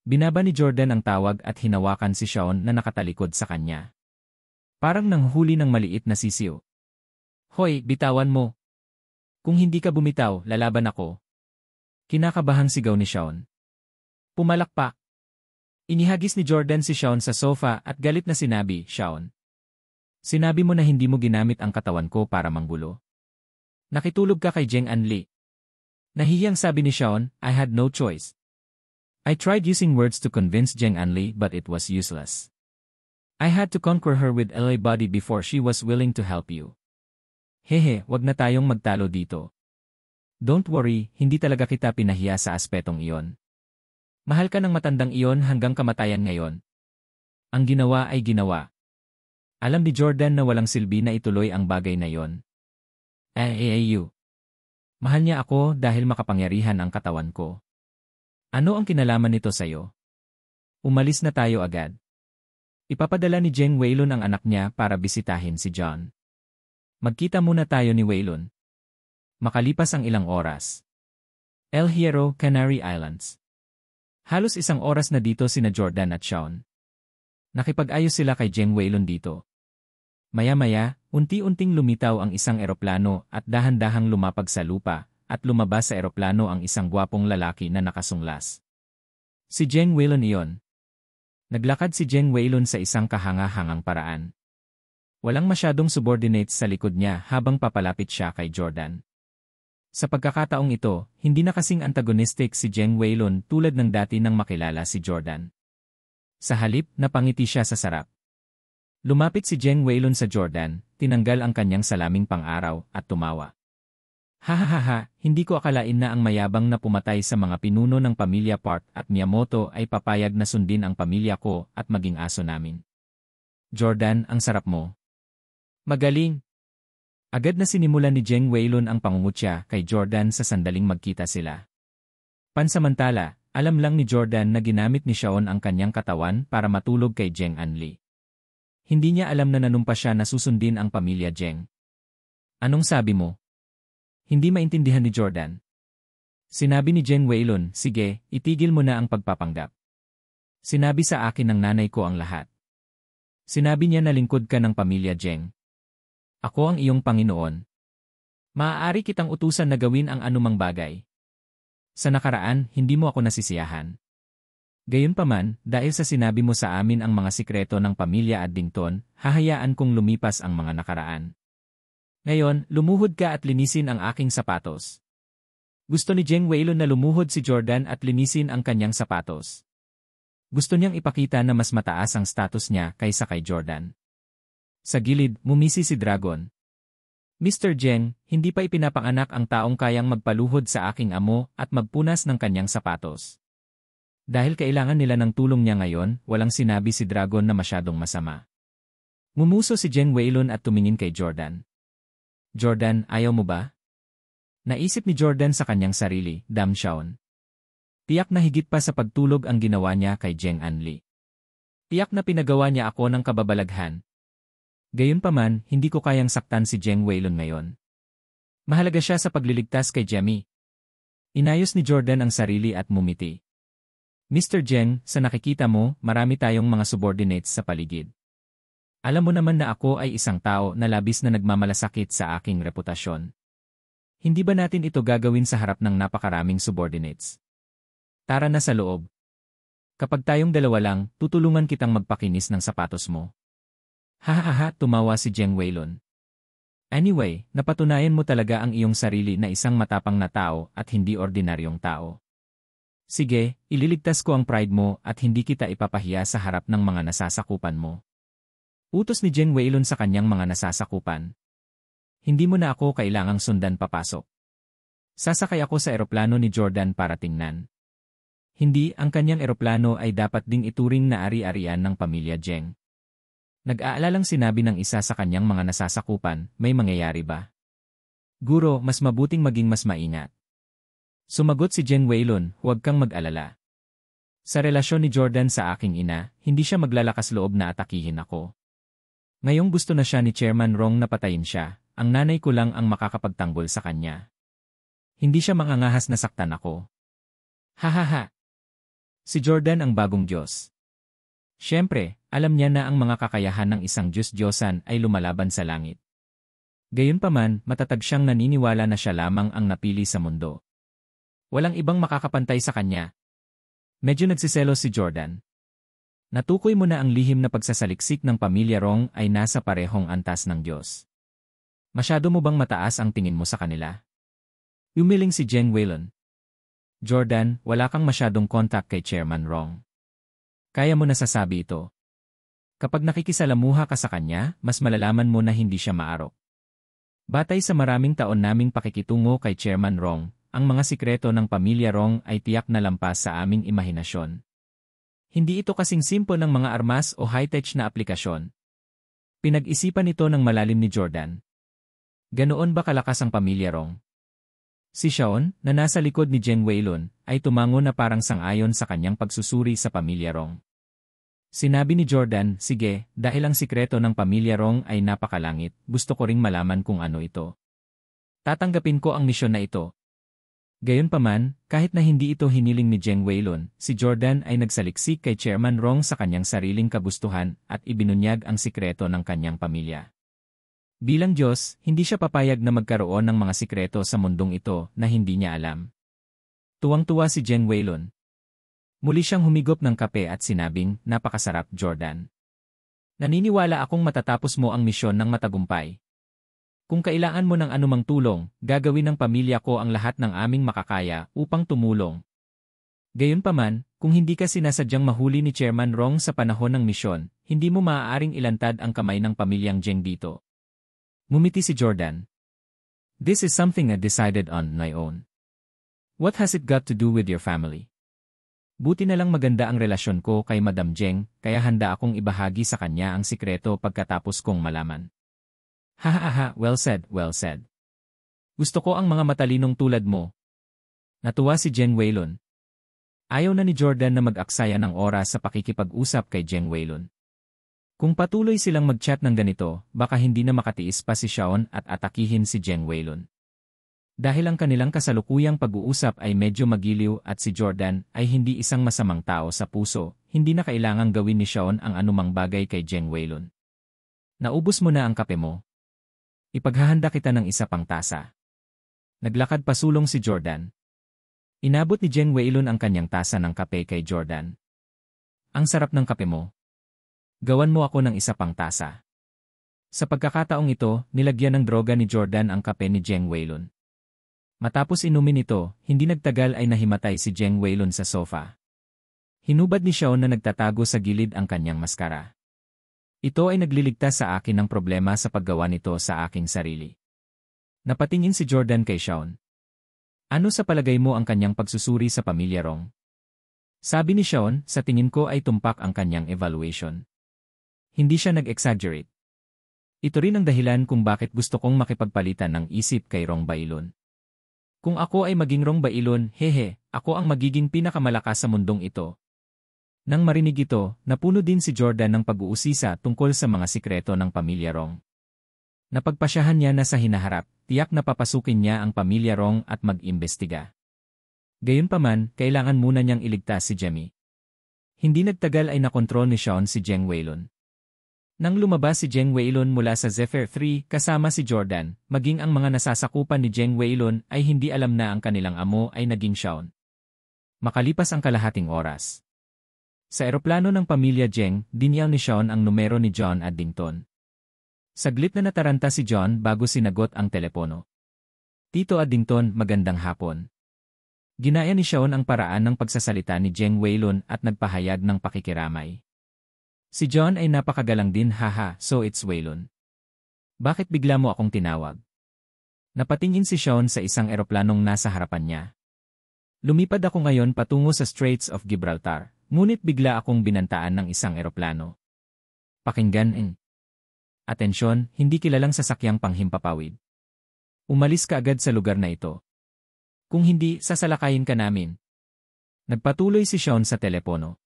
Binaba ni Jordan ang tawag at hinawakan si Shawn na nakatalikod sa kanya. Parang nanghuli ng maliit na sisiw. Hoy, bitawan mo! Kung hindi ka bumitaw, lalaban ako. Kinakabahang sigaw ni Shawn. Pumalakpak. Inihagis ni Jordan si Shawn sa sofa at galit na sinabi, Shawn. Sinabi mo na hindi mo ginamit ang katawan ko para manggulo. Nakitulog ka kay Jeng Anli. Nahihiyang sabi ni Shawn, I had no choice. I tried using words to convince Jeng Anli but it was useless. I had to conquer her with LA body before she was willing to help you. Hehe, wag na tayong magtalo dito. Don't worry, hindi talaga kita pinahiya sa aspetong iyon. Mahal ka ng matandang iyon hanggang kamatayan ngayon. Ang ginawa ay ginawa. Alam ni Jordan na walang silbi na ituloy ang bagay na iyon. Mahal niya ako dahil makapangyarihan ang katawan ko. Ano ang kinalaman nito sa'yo? Umalis na tayo agad. Ipapadala ni Jeng Waylon ang anak niya para bisitahin si John. Magkita muna tayo ni Waylon. Makalipas ang ilang oras. El Hierro, Canary Islands. Halos isang oras na dito sina Jordan at Shawn. Nakipag-ayos sila kay Jeng Waylon dito. Maya-maya, unti-unting lumitaw ang isang eroplano at dahan-dahang lumapag sa lupa at lumabas sa eroplano ang isang gwapong lalaki na nakasunglas. Si Jeng Waylon iyon. Naglakad si Jeng Waylon sa isang kahanga-hangang paraan. Walang masyadong subordinates sa likod niya habang papalapit siya kay Jordan. Sa pagkakataong ito, hindi na kasing antagonistic si Jeng Waylon tulad ng dati nang makilala si Jordan. Sa halip, napangiti siya sa sarap. Lumapit si Jeng Waylon sa Jordan, tinanggal ang kanyang salaming pang-araw at tumawa. Hahaha, hindi ko akalain na ang mayabang na pumatay sa mga pinuno ng pamilya Park at Miyamoto ay papayag na sundin ang pamilya ko at maging aso namin. Jordan, ang sarap mo. Magaling! Agad na sinimulan ni Jeng Waylon ang pangungutya kay Jordan sa sandaling magkita sila. Pansamantala, alam lang ni Jordan na ginamit ni Shawn ang kanyang katawan para matulog kay Jeng Anli. Hindi niya alam na nanumpa siya na susundin ang pamilya Jeng. Anong sabi mo? Hindi maintindihan ni Jordan. Sinabi ni Jeng Waylon, sige, itigil mo na ang pagpapanggap. Sinabi sa akin ng nanay ko ang lahat. Sinabi niya na lingkod ka ng pamilya Jeng. Ako ang iyong Panginoon. Maaari kitang utusan na gawin ang anumang bagay. Sa nakaraan, hindi mo ako nasisiyahan. Gayunpaman, dahil sa sinabi mo sa amin ang mga sikreto ng pamilya Addington, hahayaan kong lumipas ang mga nakaraan. Ngayon, lumuhod ka at linisin ang aking sapatos. Gusto ni Jeng Waylon na lumuhod si Jordan at linisin ang kanyang sapatos. Gusto niyang ipakita na mas mataas ang status niya kaysa kay Jordan. Sa gilid, mumisi si Dragon. Mr. Jeng, hindi pa ipinapanganak ang taong kayang magpaluhod sa aking amo at magpunas ng kanyang sapatos. Dahil kailangan nila ng tulong niya ngayon, walang sinabi si Dragon na masyadong masama. Mumuso si Jeng Waylon at tumingin kay Jordan. Jordan, ayaw mo ba? Naisip ni Jordan sa kanyang sarili, Damn Shawn. Tiyak na higit pa sa pagtulog ang ginawa niya kay Jeng Anli. Tiyak na pinagawa niya ako ng kababalaghan. Gayunpaman, hindi ko kayang saktan si Jeng Waylon ngayon. Mahalaga siya sa pagliligtas kay Jemmy. Inayos ni Jordan ang sarili at mumiti. Mr. Jeng, sa nakikita mo, marami tayong mga subordinates sa paligid. Alam mo naman na ako ay isang tao na labis na nagmamalasakit sa aking reputasyon. Hindi ba natin ito gagawin sa harap ng napakaraming subordinates? Tara na sa loob. Kapag tayong dalawa lang, tutulungan kitang magpakinis ng sapatos mo. Hahaha, tumawa si Jeng Waylon. Anyway, napatunayan mo talaga ang iyong sarili na isang matapang na tao at hindi ordinaryong tao. Sige, ililigtas ko ang pride mo at hindi kita ipapahiya sa harap ng mga nasasakupan mo. Utos ni Jeng Waylon sa kanyang mga nasasakupan. Hindi mo na ako kailangang sundan papasok. Sasakay ako sa eroplano ni Jordan para tingnan. Hindi, ang kanyang eroplano ay dapat ding ituring na ari-arian ng pamilya Jeng. Nag-aalalang sinabi ng isa sa kanyang mga nasasakupan, may mangyayari ba? Guro, mas mabuting maging mas maingat. Sumagot si Jeng Waylon, huwag kang mag-alala. Sa relasyon ni Jordan sa aking ina, hindi siya maglalakas loob na atakihin ako. Ngayong gusto na siya ni Chairman Rong na patayin siya, ang nanay ko lang ang makakapagtanggol sa kanya. Hindi siya mangangahas na saktan ako. Hahaha. Si Jordan ang bagong Diyos. Siyempre, alam niya na ang mga kakayahan ng isang Diyos-Diyosan ay lumalaban sa langit. Gayunpaman, matatag siyang naniniwala na siya lamang ang napili sa mundo. Walang ibang makakapantay sa kanya. Medyo nagsiselos si Jordan. Natukoy mo na ang lihim na pagsasaliksik ng pamilya Rong ay nasa parehong antas ng Diyos. Masyado mo bang mataas ang tingin mo sa kanila? Umiling si Jeng Weilun. Jordan, wala kang masyadong contact kay Chairman Rong. Kaya mo nasasabi ito. Kapag nakikisalamuha ka sa kanya, mas malalaman mo na hindi siya maarok. Batay sa maraming taon naming pakikitungo kay Chairman Rong, ang mga sikreto ng pamilya Rong ay tiyak na lampas sa aming imahinasyon. Hindi ito kasing simple ng mga armas o high-tech na aplikasyon. Pinag-isipan ito ng malalim ni Jordan. Ganoon ba kalakas ang pamilya Rong? Si Shaon, na nasa likod ni Jeng Weilun, ay tumango na parang sang-ayon sa kanyang pagsusuri sa pamilya Rong. Sinabi ni Jordan, sige, dahil ang sikreto ng pamilya Rong ay napakalangit, gusto ko ring malaman kung ano ito. Tatanggapin ko ang misyon na ito. Gayunpaman, kahit na hindi ito hiniling ni Jeng Weilun, si Jordan ay nagsaliksik kay Chairman Rong sa kanyang sariling kagustuhan at ibinunyag ang sikreto ng kanyang pamilya. Bilang Diyos, hindi siya papayag na magkaroon ng mga sikreto sa mundong ito na hindi niya alam. Tuwang-tuwa si Jeng Weilun. Muli siyang humigop ng kape at sinabing, napakasarap, Jordan. Naniniwala akong matatapos mo ang misyon ng matagumpay. Kung kailangan mo ng anumang tulong, gagawin ng pamilya ko ang lahat ng aming makakaya upang tumulong. Gayunpaman, kung hindi ka sinasadyang mahuli ni Chairman Rong sa panahon ng misyon, hindi mo maaaring ilantad ang kamay ng pamilyang Jeng dito. Ngumiti si Jordan. This is something I decided on my own. What has it got to do with your family? Buti na lang maganda ang relasyon ko kay Madam Jeng, kaya handa akong ibahagi sa kanya ang sikreto pagkatapos kong malaman. Hahaha, well said, well said. Gusto ko ang mga matalinong tulad mo. Natuwa si Jeng Weilun. Ayaw na ni Jordan na mag-aksaya ng oras sa pakikipag-usap kay Jeng Weilun. Kung patuloy silang mag-chat ng ganito, baka hindi na makatiis pa si Shaon at atakihin si Jeng Weilun. Dahil ang kanilang kasalukuyang pag-uusap ay medyo magiliw at si Jordan ay hindi isang masamang tao sa puso, hindi na kailangang gawin ni Shaon ang anumang bagay kay Jeng Weilun. Naubos mo na ang kape mo. Ipaghahanda kita ng isa pang tasa. Naglakad pasulong si Jordan. Inabot ni Jeng Weilun ang kanyang tasa ng kape kay Jordan. Ang sarap ng kape mo. Gawan mo ako ng isa pang tasa. Sa pagkakataong ito, nilagyan ng droga ni Jordan ang kape ni Jeng Weilun. Matapos inumin ito, hindi nagtagal ay nahimatay si Jeng Weilun sa sofa. Hinubad ni Shaon na nagtatago sa gilid ang kanyang maskara. Ito ay nagliligtas sa akin ng problema sa paggawa nito sa aking sarili. Napatingin si Jordan kay Shaon. Ano sa palagay mo ang kanyang pagsusuri sa pamilya Rong? Sabi ni Shaon, sa tingin ko ay tumpak ang kanyang evaluation. Hindi siya nag-exaggerate. Ito rin ang dahilan kung bakit gusto kong makipagpalitan ng isip kay Rong Bailon. Kung ako ay maging Rong Bailon, hehe, ako ang magiging pinakamalakas sa mundong ito. Nang marinig ito, napuno din si Jordan ng pag-uusisa tungkol sa mga sikreto ng pamilya Rong. Napagpasyahan niya na sa hinaharap, tiyak na papasukin niya ang pamilya Rong at mag-imbestiga. Gayunpaman, kailangan muna niyang iligtas si Jemmy. Hindi nagtagal ay nakontrol ni Shaon si Jeng Weilun. Nang lumabas si Jeng Weilun mula sa Zephyr 3 kasama si Jordan, maging ang mga nasasakupan ni Jeng Weilun ay hindi alam na ang kanilang amo ay naging Shaon. Makalipas ang kalahating oras. Sa eroplano ng pamilya Jeng, dinyaw ni Shaon ang numero ni John Addington. Saglit na nataranta si John bago sinagot ang telepono. Tito Addington, magandang hapon. Ginaya ni Shaon ang paraan ng pagsasalita ni Jeng Weilun at nagpahayag ng pakikiramay. Si John ay napakagalang din, haha, so it's Weilun. Bakit bigla mo akong tinawag? Napatingin si Shaon sa isang eroplanong nasa harapan niya. Lumipad ako ngayon patungo sa Straits of Gibraltar, ngunit bigla akong binantaan ng isang eroplano. Pakinggan. Atensyon, hindi kilalang sasakyang panghimpapawid. Umalis ka agad sa lugar na ito. Kung hindi, sasalakayin ka namin. Nagpatuloy si Shaon sa telepono.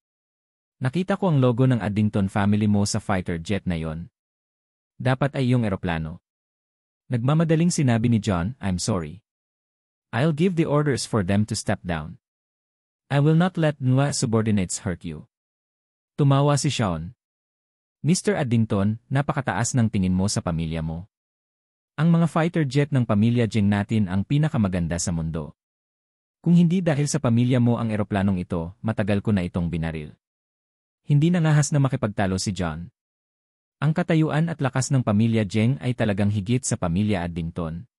Nakita ko ang logo ng Addington family mo sa fighter jet na yon. Dapat ay iyong eroplano. Nagmamadaling sinabi ni John, I'm sorry. I'll give the orders for them to step down. I will not let Nwa subordinates hurt you. Tumawa si Shaun. Mr. Addington, napakataas ng tingin mo sa pamilya mo. Ang mga fighter jet ng pamilya Jeng natin ang pinakamaganda sa mundo. Kung hindi dahil sa pamilya mo ang eroplanong ito, matagal ko na itong binaril. Hindi nangahas na makipagtalo si John. Ang katayuan at lakas ng pamilya Jeng ay talagang higit sa pamilya Addington.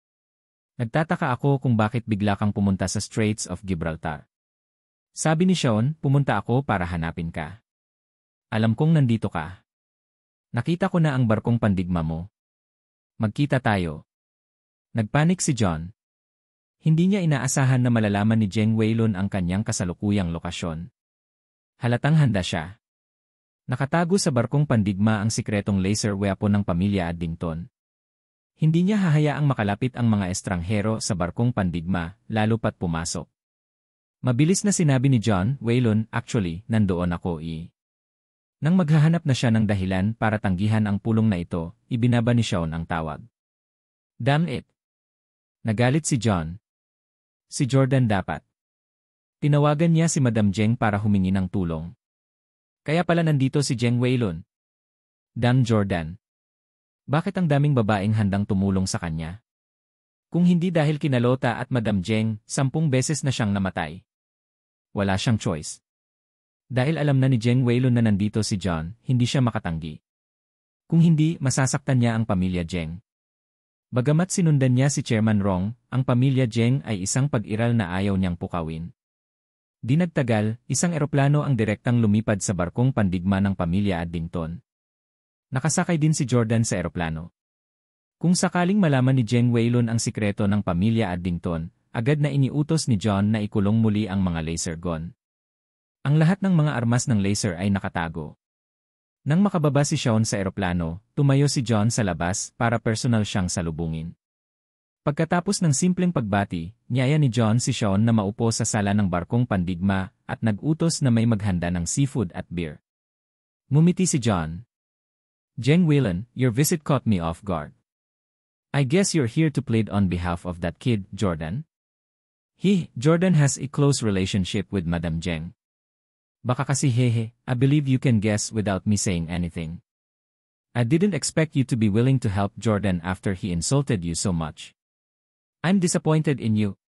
Nagtataka ako kung bakit bigla kang pumunta sa Straits of Gibraltar. Sabi ni Shaun, pumunta ako para hanapin ka. Alam kong nandito ka. Nakita ko na ang barkong pandigma mo. Magkita tayo. Nagpanik si John. Hindi niya inaasahan na malalaman ni Jeng Weilun ang kanyang kasalukuyang lokasyon. Halatang handa siya. Nakatago sa barkong pandigma ang sikretong laser weapon ng pamilya Addington. Hindi niya hahayaang makalapit ang mga estranghero sa barkong pandigma, lalo pat pumasok. Mabilis na sinabi ni John, Weilun, actually, nandoon ako Nang maghahanap na siya ng dahilan para tanggihan ang pulong na ito, ibinaba ni Shaun ang tawag. Damn it! Nagalit si John. Si Jordan dapat. Tinawagan niya si Madam Jeng para humingi ng tulong. Kaya pala nandito si Jeng Weilun. Damn Jordan. Bakit ang daming babaeng handang tumulong sa kanya? Kung hindi dahil kina Lota at Madam Jeng, 10 beses na siyang namatay. Wala siyang choice. Dahil alam na ni Jeng Weilun na nandito si John, hindi siya makatanggi. Kung hindi, masasaktan niya ang pamilya Jeng. Bagamat sinundan niya si Chairman Rong, ang pamilya Jeng ay isang pag-iral na ayaw niyang pukawin. Di nagtagal, isang eroplano ang direktang lumipad sa barkong pandigma ng pamilya Addington. Nakasakay din si Jordan sa eroplano. Kung sakaling malaman ni Jeng Weilun ang sikreto ng pamilya Addington, agad na iniutos ni John na ikulong muli ang mga laser gun. Ang lahat ng mga armas ng laser ay nakatago. Nang makababa si Shaun sa eroplano, tumayo si John sa labas para personal siyang salubungin. Pagkatapos ng simpleng pagbati, niyaya ni John si Shaun na maupo sa sala ng barkong pandigma at nag-utos na may maghanda ng seafood at beer. Ngumiti si John. Jeng Weilun, your visit caught me off guard. I guess you're here to plead on behalf of that kid, Jordan? Jordan has a close relationship with Madam Jeng. Baka kasi hehe, I believe you can guess without me saying anything. I didn't expect you to be willing to help Jordan after he insulted you so much. I'm disappointed in you.